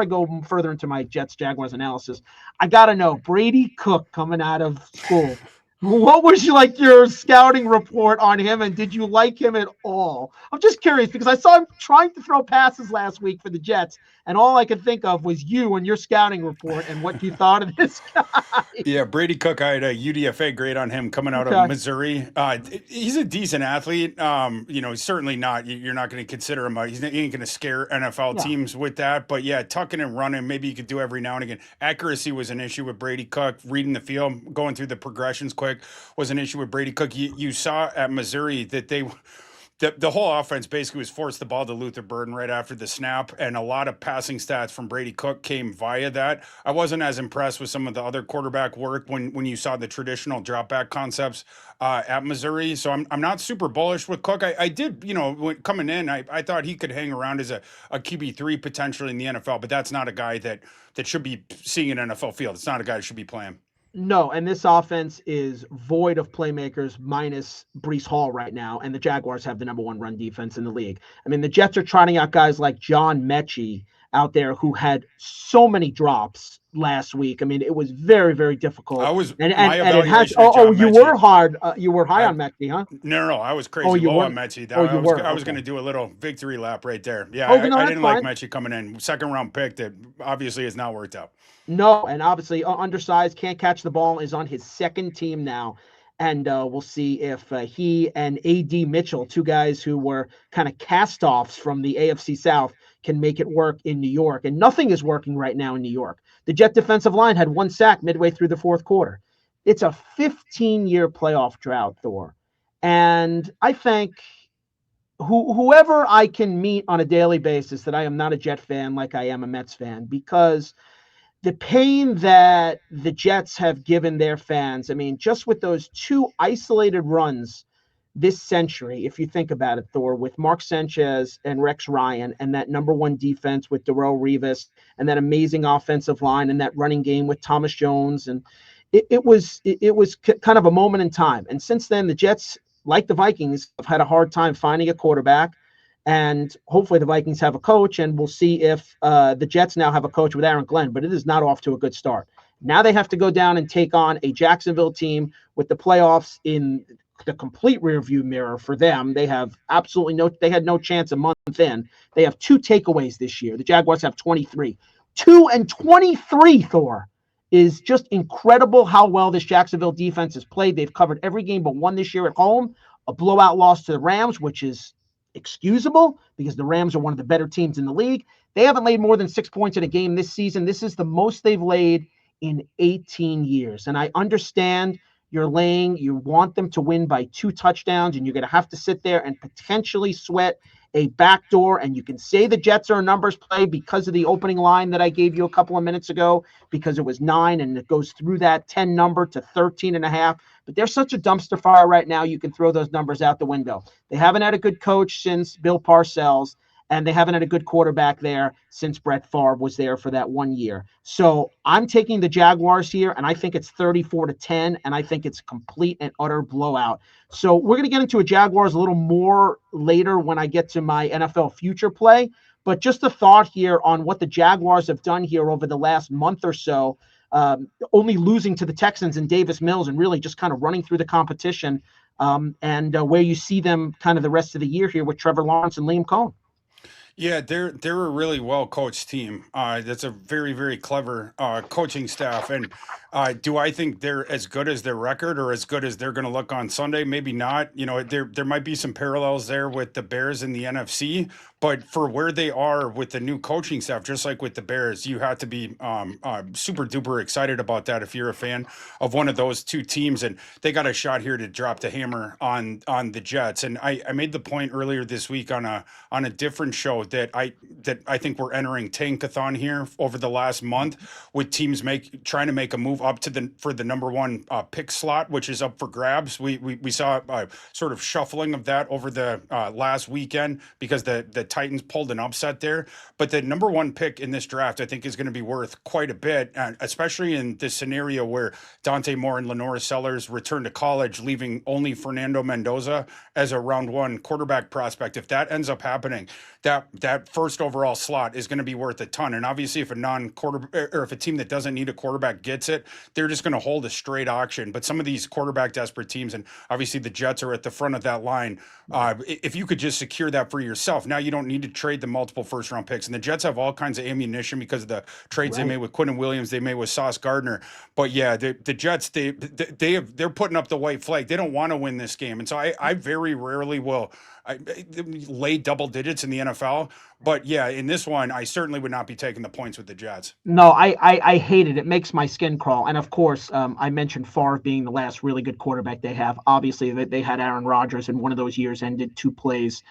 I go further into my Jets Jaguars analysis, I gotta know Brady Cook coming out of school. What was your scouting report on him, and did you like him at all? I'm just curious because I saw him trying to throw passes last week for the Jets, and all I could think of was you and your scouting report and what you thought of this guy. Yeah, Brady Cook, I had a UDFA grade on him coming out of Okay. Missouri. He's a decent athlete. He's certainly not. You're not going to consider him. He ain't going to scare NFL teams with that. But yeah, tucking and running, maybe you could do every now and again. Accuracy was an issue with Brady Cook. Reading the field, going through the progressions quick was an issue with Brady Cook. You saw at Missouri that the whole offense basically was forced the ball to Luther Burden right after the snap, and a lot of passing stats from Brady Cook came via that. I wasn't as impressed with some of the other quarterback work when you saw the traditional drop back concepts at Missouri. So I'm not super bullish with Cook. I did, coming in, I thought he could hang around as a QB3 potentially in the NFL, but that's not a guy that should be seeing an NFL field. It's not a guy that should be playing. No, and this offense is void of playmakers minus Breece Hall right now, and the Jaguars have the number one run defense in the league. I mean, the Jets are trotting out guys like John Mechie out there who had so many drops last week. I mean, it was very, very difficult. I was and it has. You were hard. You were high on Mechie, huh? No, I was crazy low on Mechie. I was going to do a little victory lap right there. Yeah, I didn't like Mechie coming in. Second round pick that obviously has not worked out. No, and obviously undersized, can't catch the ball, is on his second team now. And we'll see if he and A.D. Mitchell, two guys who were kind of cast-offs from the AFC South, can make it work in New York. And nothing is working right now in New York. The Jet defensive line had one sack midway through the fourth quarter. It's a 15-year playoff drought, Thor. And I think whoever I can meet on a daily basis that I am not a Jet fan like I am a Mets fan, because the pain that the Jets have given their fans, I mean, just with those two isolated runs this century, if you think about it, Thor, with Mark Sanchez and Rex Ryan, and that number one defense with Darrelle Revis, and that amazing offensive line, and that running game with Thomas Jones, and it was kind of a moment in time. And since then, the Jets, like the Vikings, have had a hard time finding a quarterback. And hopefully the Vikings have a coach, and we'll see if the Jets now have a coach with Aaron Glenn, but it is not off to a good start. Now they have to go down and take on a Jacksonville team with the playoffs in the complete rearview mirror for them. They have they had no chance a month in. They have 2 takeaways this year. The Jaguars have 23. 2-23, Thor, is just incredible how well this Jacksonville defense has played. They've covered every game but one this year at home, a blowout loss to the Rams, which is excusable because the Rams are one of the better teams in the league. They haven't laid more than 6 points in a game this season. This is the most they've laid in 18 years. And I understand you want them to win by 2 touchdowns, and you're going to have to sit there and potentially sweat a backdoor. And you can say the Jets are a numbers play because of the opening line that I gave you a couple of minutes ago, because it was 9 and it goes through that 10 number to 13.5. But they're such a dumpster fire right now, you can throw those numbers out the window. They haven't had a good coach since Bill Parcells, and they haven't had a good quarterback there since Brett Favre was there for that 1 year. So I'm taking the Jaguars here, and I think it's 34-10, and I think it's a complete and utter blowout. So we're going to get into a Jaguars a little more later when I get to my NFL future play. But just a thought here on what the Jaguars have done here over the last month or so. Only losing to the Texans and Davis Mills, and really just kind of running through the competition, and where you see them kind of the rest of the year here with Trevor Lawrence and Liam Cohen. Yeah, they're a really well coached team. That's a very, very clever coaching staff. And do I think they're as good as their record or as good as they're going to look on Sunday? Maybe not. There might be some parallels there with the Bears in the NFC. But for where they are with the new coaching staff, just like with the Bears, you have to be super duper excited about that if you're a fan of one of those two teams. And they got a shot here to drop the hammer on the Jets. And I made the point earlier this week on a different show that I think we're entering tankathon here over the last month with teams trying to make a move. up for the number one pick slot, which is up for grabs. We saw sort of shuffling of that over the last weekend because the Titans pulled an upset there. But the number one pick in this draft, I think, is going to be worth quite a bit, especially in this scenario where Dante Moore and Lenora Sellers return to college, leaving only Fernando Mendoza as a round one quarterback prospect. If that ends up happening, that first overall slot is going to be worth a ton. And obviously, if a team that doesn't need a quarterback gets it, they're just going to hold a straight auction. But some of these quarterback desperate teams, and obviously the Jets are at the front of that line. If you could just secure that for yourself, now you don't need to trade the multiple first round picks. And the Jets have all kinds of ammunition because of the trades they made with Quinton Williams, they made with Sauce Gardner. But yeah, the Jets, they're putting up the white flag. They don't want to win this game. And so I very rarely will lay double digits in the NFL. But yeah, in this one, I certainly would not be taking the points with the Jets. No, I hate it. It makes my skin crawl. And of course, I mentioned Favre being the last really good quarterback they have. Obviously, they had Aaron Rodgers, and one of those years ended 2 plays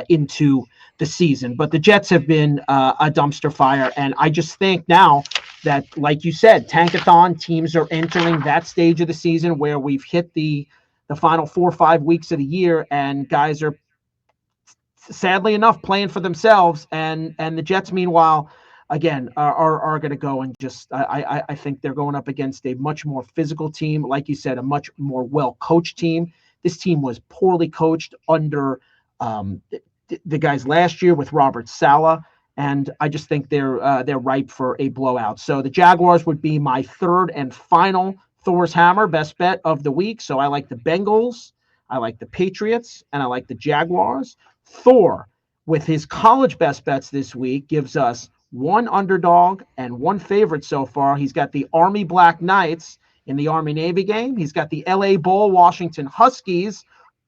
into the season. But the Jets have been a dumpster fire. And I just think now that, like you said, tankathon teams are entering that stage of the season where we've hit the final 4 or 5 weeks of the year, and guys are, sadly enough, playing for themselves, and the Jets, meanwhile, again, are going to go and just. I think they're going up against a much more physical team, like you said, a much more well-coached team. This team was poorly coached under the guys last year with Robert Saleh, and I just think they're ripe for a blowout. So the Jaguars would be my third and final Thor's Hammer best bet of the week. So I like the Bengals, I like the Patriots, and I like the Jaguars. Thor, with his college best bets this week, gives us 1 underdog and 1 favorite so far. He's got the Army Black Knights in the Army-Navy game. He's got the LA Bowl Washington Huskies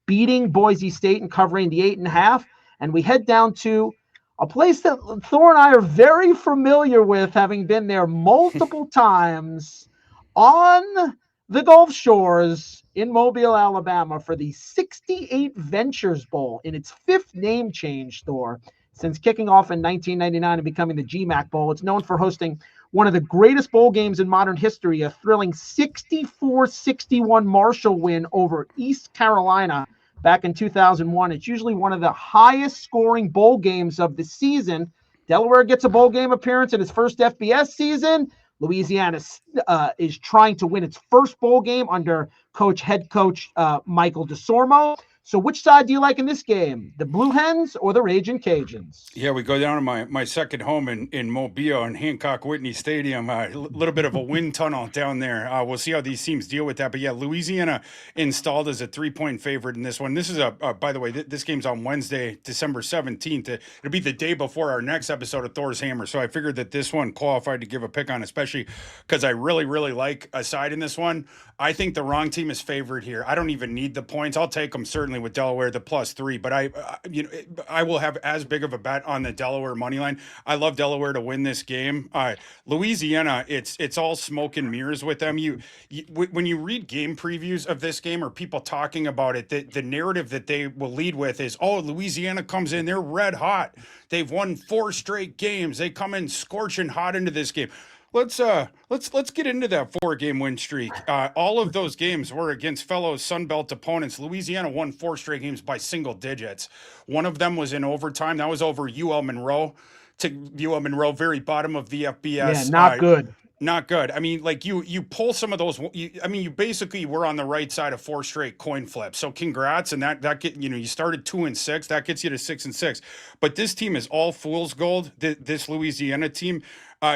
beating Boise State and covering the 8.5. And we head down to a place that Thor and I are very familiar with, having been there multiple times, on the Gulf Shores in Mobile, Alabama, for the 68 Ventures Bowl in its 5th name change, Thor, since kicking off in 1999 and becoming the GMAC Bowl. It's known for hosting one of the greatest bowl games in modern history, a thrilling 64-61 Marshall win over East Carolina back in 2001. It's usually one of the highest scoring bowl games of the season. Delaware gets a bowl game appearance in its first FBS season. Louisiana is trying to win its first bowl game under head coach Michael DeSormo. So which side do you like in this game, the Blue Hens or the Ragin' Cajuns? Yeah, we go down to my second home in Mobile in Hancock Whitney Stadium. A little bit of a wind tunnel down there. We'll see how these teams deal with that. But yeah, Louisiana installed as a 3-point favorite in this one. This is by the way, this game's on Wednesday, December 17th. It'll be the day before our next episode of Thor's Hammer. So I figured that this one qualified to give a pick on, especially because I really, really like a side in this one. I think the wrong team is favored here. I don't even need the points. I'll take them certainly with Delaware, the +3, but I will have as big of a bet on the Delaware money line. I love Delaware to win this game. Louisiana, it's all smoke and mirrors with them. When you read game previews of this game or people talking about it, the narrative that they will lead with is, oh, Louisiana comes in, they're red hot. They've won 4 straight games. They come in scorching hot into this game. Let's get into that 4-game win streak. All of those games were against fellow Sunbelt opponents. Louisiana won 4 straight games by single digits. One of them was in overtime. That was over UL Monroe. UL Monroe, very bottom of the FBS. Yeah, not good. Not good. I mean, like you pull some of those. You basically were on the right side of 4 straight coin flips. So congrats, and that get you started 2-6. That gets you to 6-6. But this team is all fool's gold. This Louisiana team.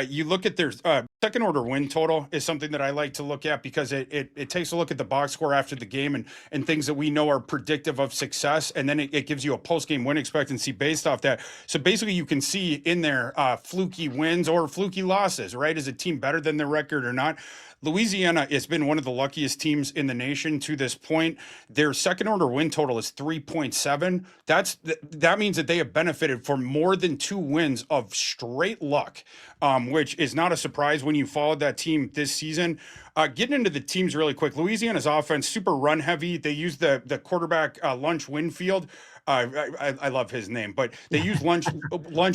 You look at their second order win total is something that I like to look at because it takes a look at the box score after the game and things that we know are predictive of success. And then it gives you a post game win expectancy based off that. So basically you can see in there fluky wins or fluky losses, right? Is a team better than their record or not? Louisiana has been one of the luckiest teams in the nation to this point. Their second order win total is 3.7. That means that they have benefited from more than 2 wins of straight luck, which is not a surprise when you followed that team this season. Getting into the teams really quick, Louisiana's offense, super run heavy. They use the quarterback Lunch Winfield. I love his name, but they use Lunch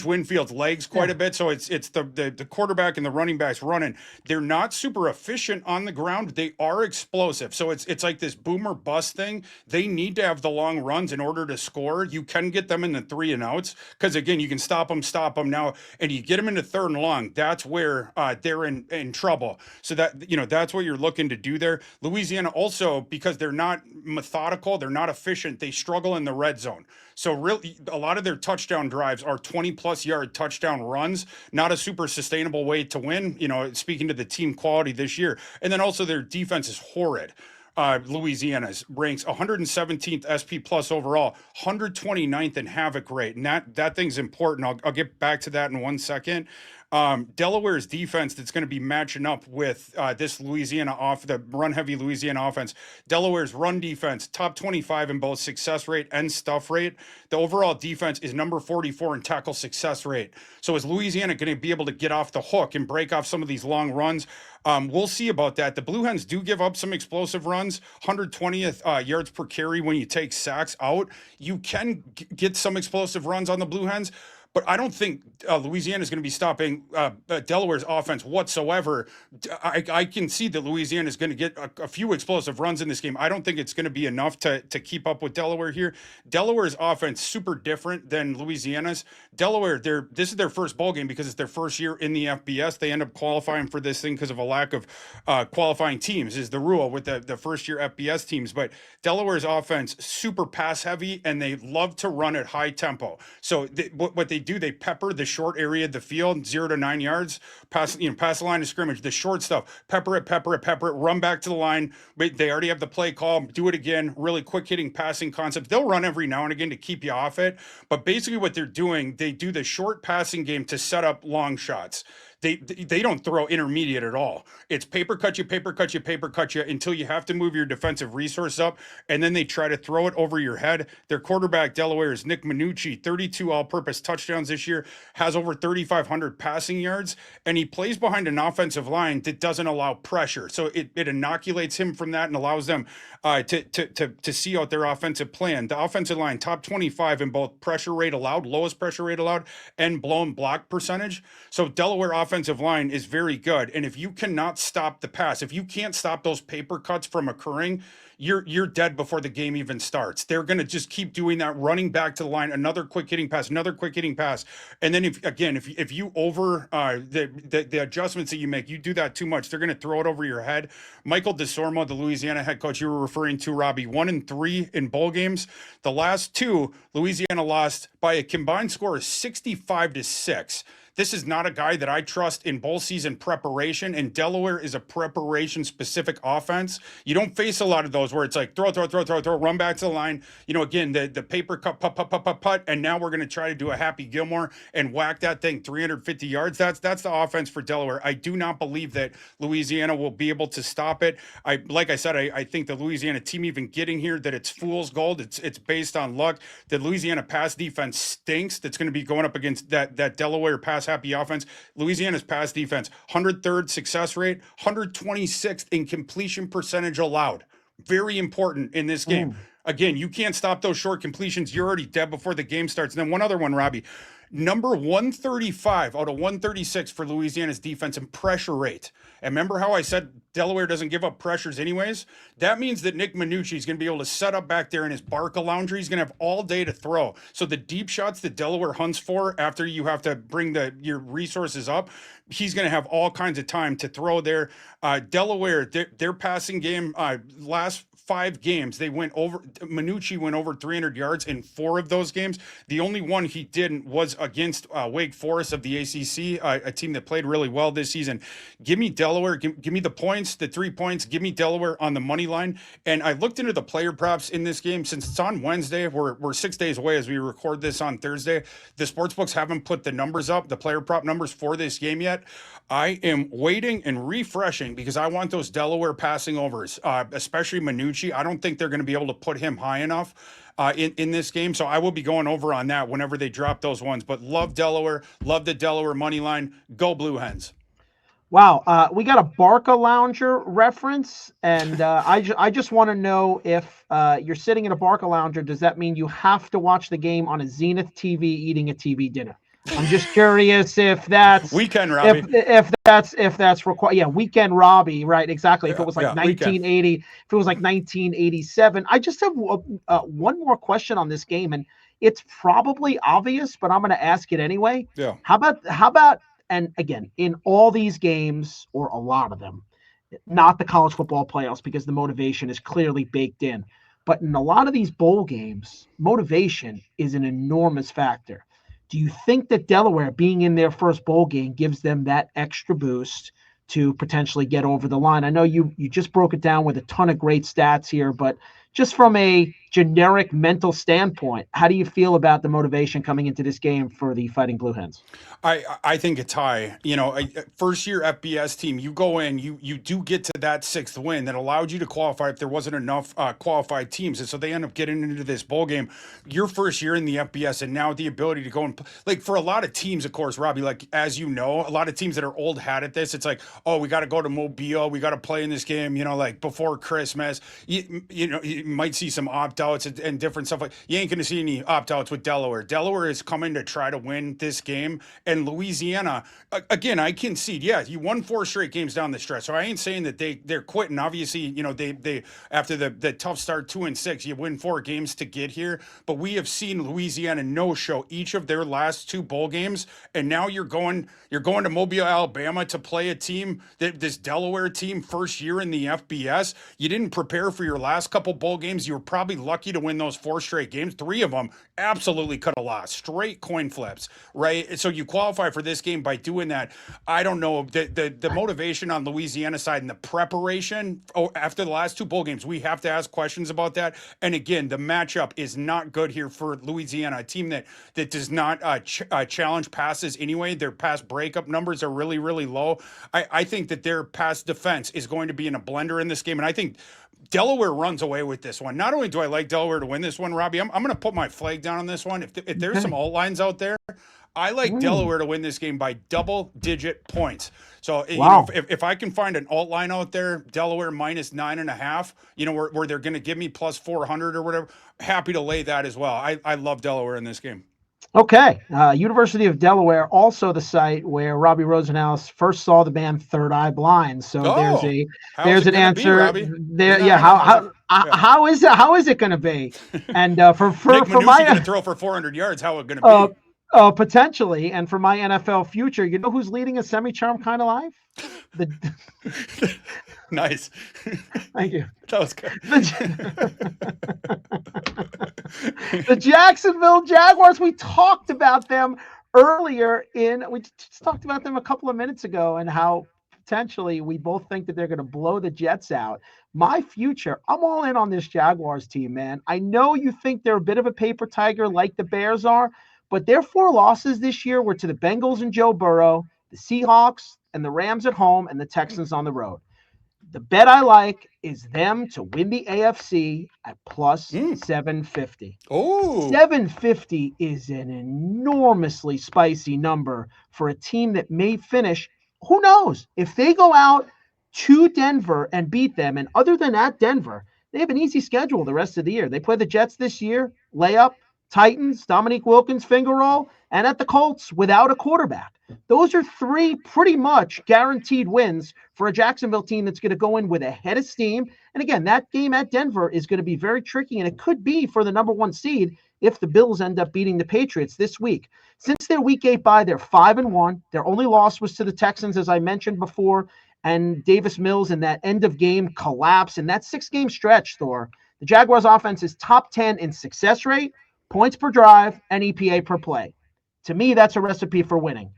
Winfield's legs quite a bit. So it's the quarterback and the running backs running. They're not super efficient on the ground. They are explosive. So it's like this boomer bust thing. They need to have the long runs in order to score. You can get them in the 3 and outs because again, you can stop them now, and you get them into 3rd and long. That's where they're in trouble. So that's what you're looking to do there. Louisiana also, because they're not methodical, they're not efficient. They struggle in the red zone. So really, a lot of their touchdown drives are 20+ yard touchdown runs, not a super sustainable way to win, speaking to the team quality this year. And then also their defense is horrid. Louisiana's ranks 117th SP plus overall, 129th in havoc rate. And that thing's important. I'll get back to that in 1 second. Delaware's defense that's going to be matching up with this the run-heavy Louisiana offense. Delaware's run defense, top 25 in both success rate and stuff rate. The overall defense is number 44 in tackle success rate. So is Louisiana going to be able to get off the hook and break off some of these long runs? We'll see about that. The Blue Hens do give up some explosive runs, 120th yards per carry when you take sacks out. You can get some explosive runs on the Blue Hens, but I don't think Louisiana is going to be stopping Delaware's offense whatsoever. I can see that Louisiana is going to get a few explosive runs in this game. I don't think it's going to be enough to keep up with Delaware here. Delaware's offense super different than Louisiana's. Delaware, this is their first bowl game because it's their first year in the FBS. They end up qualifying for this thing because of a lack of qualifying teams is the rule with the first year FBS teams. But Delaware's offense super pass heavy, and they love to run at high tempo. So what they do, they pepper the short area of the field, 0 to 9 yards, pass the line of scrimmage, the short stuff, pepper it, run back to the line. They already have the play call, do it again, really quick hitting passing concepts. They'll run every now and again to keep you off it. But basically what they're doing, they do the short passing game to set up long shots. They don't throw intermediate at all. It's paper cut you until you have to move your defensive resource up, and then they try to throw it over your head. Their quarterback, Delaware's Nick Minucci, 32 all-purpose touchdowns this year, has over 3,500 passing yards, and he plays behind an offensive line that doesn't allow pressure. So it inoculates him from that and allows them to see out their offensive plan. The offensive line, top 25 in both pressure rate allowed, lowest pressure rate allowed, and blown block percentage. So Delaware offensive line is very good. And if you cannot stop the pass, if you can't stop those paper cuts from occurring, you're dead before the game even starts. They're going to just keep doing that, running back to the line, another quick hitting pass. And then if you over the adjustments that you make, you do that too much, they're going to throw it over your head. Michael DeSormo, the Louisiana head coach you were referring to, Robbie, 1-3 in bowl games. The last 2, Louisiana lost by a combined score of 65-6. This is not a guy that I trust in bowl season preparation, and Delaware is a preparation-specific offense. You don't face a lot of those where it's like throw, run back to the line. Again, the paper cut, put, and now we're going to try to do a Happy Gilmore and whack that thing 350 yards. That's the offense for Delaware. I do not believe that Louisiana will be able to stop it. Like I said, I think the Louisiana team even getting here, that it's fool's gold. It's based on luck. The Louisiana pass defense stinks. That's going to be going up against that Delaware pass happy offense. Louisiana's pass defense, 103rd success rate, 126th in completion percentage allowed. Very important in this game. Again, you can't stop those short completions. You're already dead before the game starts. And then one other one, Robbie, number 135 out of 136 for Louisiana's defense in pressure rate. And remember how I said Delaware doesn't give up pressures anyways? That means that Nick Minucci is going to be able to set up back there in his Barca lounger. He's going to have all day to throw. So the deep shots that Delaware hunts for after you have to bring your resources up, he's going to have all kinds of time to throw there. Delaware, their passing game, last 5 games, Minucci went over 300 yards in 4 of those games. The only one he didn't was against Wake Forest of the ACC, a team that played really well this season. Give me Delaware, give me the points, the 3 points, give me Delaware on the money line. And I looked into the player props in this game. Since it's on Wednesday, we're 6 days away as we record this on Thursday. The sportsbooks haven't put the numbers up, the player prop numbers for this game yet. I am waiting and refreshing because I want those Delaware passing overs, especially Minucci. I don't think they're going to be able to put him high enough in this game. So I will be going over on that whenever they drop those ones. But love Delaware, love the Delaware money line. Go Blue Hens. Wow, we got a Barca Lounger reference, and I just want to know if you're sitting in a Barca Lounger, does that mean you have to watch the game on a Zenith TV eating a TV dinner? I'm just curious if that's Weekend, Robbie. if that's required. Yeah, weekend Robbie, right? Exactly. If it Yeah, was like yeah, weekend. 1980, if it was like 1987. I just have one more question on this game, and it's probably obvious, but I'm going to ask it anyway. Yeah. How about and again, in all these games, or a lot of them, not the college football playoffs because the motivation is clearly baked in. But in a lot of these bowl games, motivation is an enormous factor. Do you think that Delaware being in their first bowl game gives them that extra boost to potentially get over the line? I know you just broke it down with a ton of great stats here, but just from a generic mental standpoint, how do you feel about the motivation coming into this game for the Fighting Blue Hens? I think it's high. First year FBS team, you go in, you do get to that sixth win that allowed you to qualify if there wasn't enough qualified teams, and so they end up getting into this bowl game. Your first year in the FBS, and now the ability to go and like for a lot of teams, of course, Robbie, like as you know, a lot of teams that are old hat at this, it's like, oh, we got to go to Mobile, we got to play in this game, like before Christmas. You might see some opt outs and different stuff. Like you ain't going to see any opt outs with Delaware. Delaware is coming to try to win this game. And Louisiana, again, I concede. Yeah, you won 4 straight games down the stretch, so I ain't saying that they're quitting. Obviously, they after the tough start 2-6, you win 4 games to get here. But we have seen Louisiana no show each of their last 2 bowl games, and now you're going to Mobile, Alabama to play a team that this Delaware team first year in the FBS. You didn't prepare for your last couple bowl games. You were probably lucky to win those 4 straight games. 3 of them absolutely could have lost. Straight coin flips, right? So you qualify for this game by doing that. I don't know the motivation on Louisiana side and the preparation after the last 2 bowl games. We have to ask questions about that. And again, the matchup is not good here for Louisiana, a team that does not challenge passes anyway. Their pass breakup numbers are really, really low. I think that their pass defense is going to be in a blender in this game, and I think Delaware runs away with this one. Not only do I like Delaware to win this one, Robbie, I'm going to put my flag down on this one. If there's some alt lines out there, I like Delaware to win this game by double-digit points. So, if I can find an alt line out there, Delaware minus 9.5, where they're going to give me plus 400 or whatever, happy to lay that as well. I love Delaware in this game. Okay. University of Delaware, also the site where Robbie Rosenhaus first saw the band Third Eye Blind. So there's an answer there. Yeah. How is it going to be? And for my going to throw for 400 yards, how it going to be? Potentially. And for my NFL future, you know who's leading a semi-charm kind of life? Nice. Thank you. That was good. The Jacksonville Jaguars, we talked about them earlier we just talked about them a couple of minutes ago and how potentially we both think that they're going to blow the Jets out. My future, I'm all in on this Jaguars team, man. I know you think they're a bit of a paper tiger like the Bears are, but their 4 losses this year were to the Bengals and Joe Burrow, the Seahawks and the Rams at home, and the Texans on the road. The bet I like is them to win the AFC at plus 750. Oh, 750 is an enormously spicy number for a team that may finish. Who knows? If they go out to Denver and beat them, and other than at Denver, they have an easy schedule the rest of the year. They play the Jets this year, layup, Titans, Dominique Wilkins finger roll, and at the Colts without a quarterback. Those are 3 pretty much guaranteed wins for a Jacksonville team that's going to go in with a head of steam. And again, that game at Denver is going to be very tricky, and it could be for the number 1 seed if the Bills end up beating the Patriots this week. Since their week 8 bye, they're 5-1. Their only loss was to the Texans, as I mentioned before, and Davis Mills in that end of game collapse. In that 6-game stretch, Thor, the Jaguars offense is top 10 in success rate, points per drive, and EPA per play. To me, that's a recipe for winning.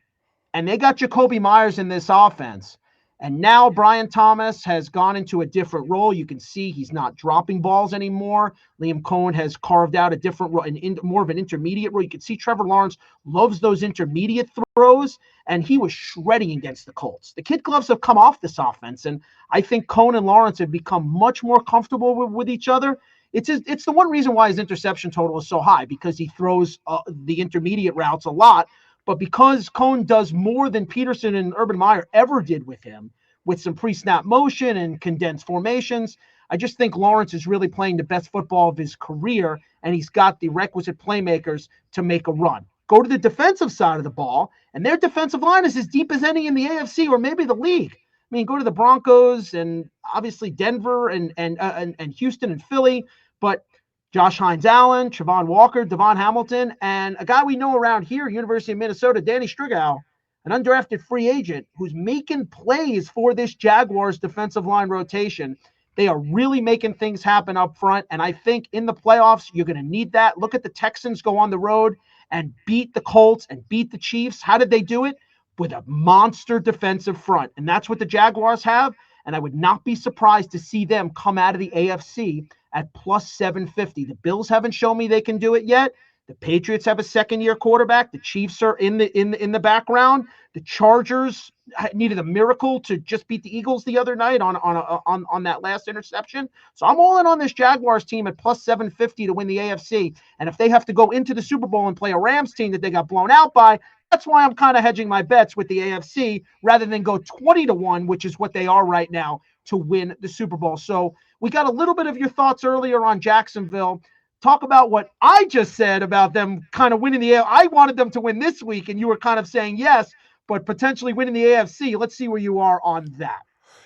And they got Jacoby Myers in this offense. And now Brian Thomas has gone into a different role. You can see he's not dropping balls anymore. Liam Cohen has carved out a different role, more of an intermediate role. You can see Trevor Lawrence loves those intermediate throws, and he was shredding against the Colts. The kid gloves have come off this offense, and I think Cohen and Lawrence have become much more comfortable with each other. It's the one reason why his interception total is so high, because he throws the intermediate routes a lot. But because Cohn does more than Peterson and Urban Meyer ever did with him, with some pre-snap motion and condensed formations, I just think Lawrence is really playing the best football of his career, and he's got the requisite playmakers to make a run. Go to the defensive side of the ball, and their defensive line is as deep as any in the AFC or maybe the league. I mean, go to the Broncos and obviously Denver and Houston and Philly, but Josh Hines-Allen, Travon Walker, Devon Hamilton, and a guy we know around here, University of Minnesota, Danny Strigow, an undrafted free agent who's making plays for this Jaguars defensive line rotation. They are really making things happen up front, and I think in the playoffs, you're going to need that. Look at the Texans go on the road and beat the Colts and beat the Chiefs. How did they do it? With a monster defensive front, and that's what the Jaguars have, and I would not be surprised to see them come out of the AFC at plus 750. The Bills haven't shown me they can do it yet. The Patriots have a second-year quarterback. The Chiefs are in the background. The Chargers needed a miracle to just beat the Eagles the other night on that last interception. So I'm all in on this Jaguars team at plus 750 to win the AFC. And if they have to go into the Super Bowl and play a Rams team that they got blown out by, that's why I'm kind of hedging my bets with the AFC rather than go 20-1, which is what they are right now, to win the Super Bowl. So we got a little bit of your thoughts earlier on Jacksonville. Talk about what I just said about them kind of winning the AFC. I wanted them to win this week, and you were kind of saying yes, but potentially winning the AFC. Let's see where you are on that.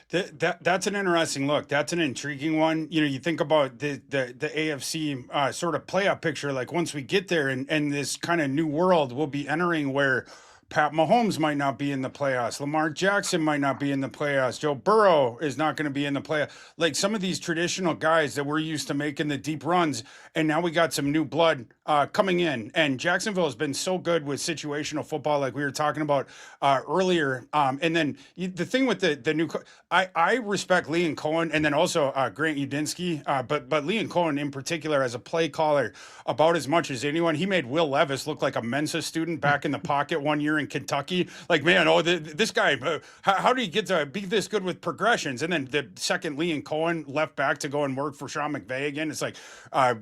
That's an interesting look. That's an intriguing one. You know, you think about the AFC sort of playoff picture, like once we get there and this kind of new world we'll be entering where Pat Mahomes might not be in the playoffs. Lamar Jackson might not be in the playoffs. Joe Burrow is not going to be in the playoffs. Like some of these traditional guys that we're used to making the deep runs, and now we got some new blood coming in. And Jacksonville has been so good with situational football, like we were talking about earlier. And then the thing with the new, I respect Lee and Cohen, and then also Grant Udinsky, but Lee and Cohen in particular as a play caller about as much as anyone. He made Will Levis look like a Mensa student back in the pocket one year in Kentucky. Like, man, this guy, how did he get to be this good with progressions? And then the second Lee and Cohen left back to go and work for Sean McVay again. It's like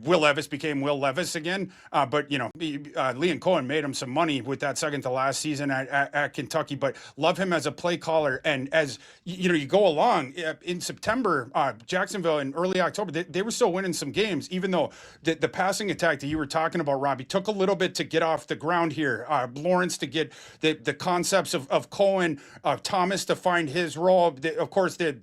Will Levis became Will Levis again. But, you know, Lee and Cohen made him some money with that second to last season at Kentucky. But love him as a play caller. And as, you know, you go along in September, Jacksonville in early October, they were still winning some games, even though the passing attack that you were talking about, Robbie, took a little bit to get off the ground here. Lawrence to get the concepts of Cohen, Thomas to find his role, of course, the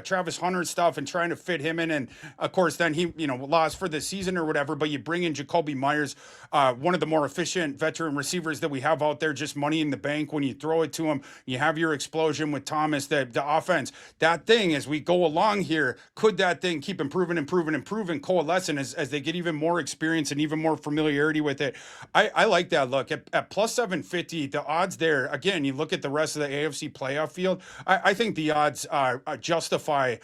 Travis Hunter stuff and trying to fit him in. And of course, then he, you know, lost for the season or whatever, but you bring in Jacoby Myers, one of the more efficient veteran receivers that we have out there, just money in the bank. When you throw it to him, you have your explosion with Thomas, the offense, that thing as we go along here, could that thing keep improving, coalescing as they get even more experience and even more familiarity with it? I like that look at plus 750. The odds there, again, you look at the rest of the AFC playoff field, I think the odds justify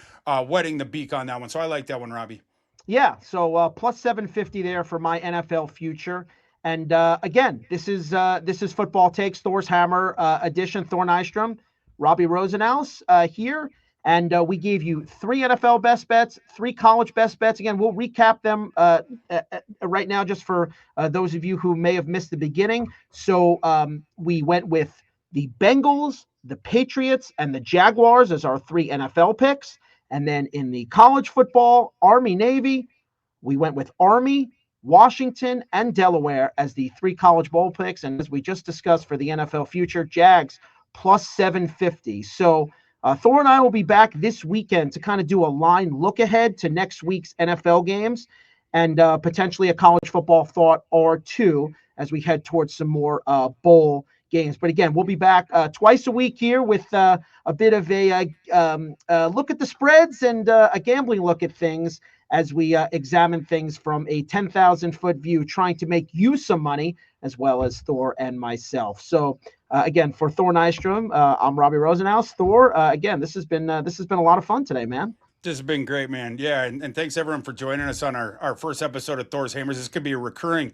wetting the beak on that one. So I like that one, Robbie. Yeah, so plus 750 there for my NFL future. And again, this is Football Takes, Thor's Hammer edition, Thor Nystrom, Robbie Rosenhaus here. And we gave you 3 NFL best bets, 3 college best bets. Again, we'll recap them right now just for those of you who may have missed the beginning. So we went with the Bengals, the Patriots, and the Jaguars as our 3 NFL picks. And then in the college football, Army-Navy, we went with Army, Washington, and Delaware as the 3 college bowl picks. And as we just discussed for the NFL future, Jags plus 750. So Thor and I will be back this weekend to kind of do a line look ahead to next week's NFL games and potentially a college football thought or 2 as we head towards some more bowl games. But again, we'll be back twice a week here with a bit of a look at the spreads and a gambling look at things as we examine things from a 10,000-foot view, trying to make you some money as well as Thor and myself. So again, for Thor Nystrom, I'm Robbie Rosenhaus. Thor, again, this has been a lot of fun today, man. This has been great, man. Yeah, and thanks everyone for joining us on our first episode of Thor's Hammers. This could be a recurring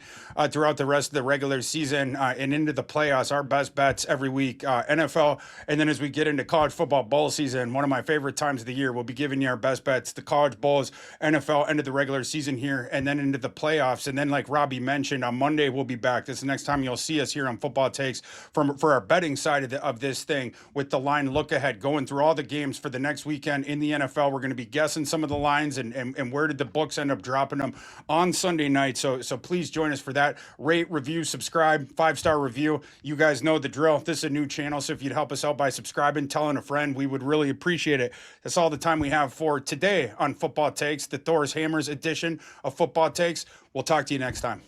throughout the rest of the regular season and into the playoffs. Our best bets every week, NFL, and then as we get into college football bowl season, one of my favorite times of the year, we'll be giving you our best bets, the college bowls, NFL, end of the regular season here, and then into the playoffs. And then, like Robbie mentioned, on Monday we'll be back. This is the next time you'll see us here on Football Takes for our betting side of this thing with the line look ahead, going through all the games for the next weekend in the NFL. We're going to be guessing some of the lines and where did the books end up dropping them on Sunday night. So please join us for that. Rate, review, subscribe, 5-star review. You guys know the drill. This is a new channel, so if you'd help us out by subscribing, telling a friend, we would really appreciate it. That's all the time we have for today on Football Takes, the Thor's Hammers edition of Football Takes. We'll talk to you next time.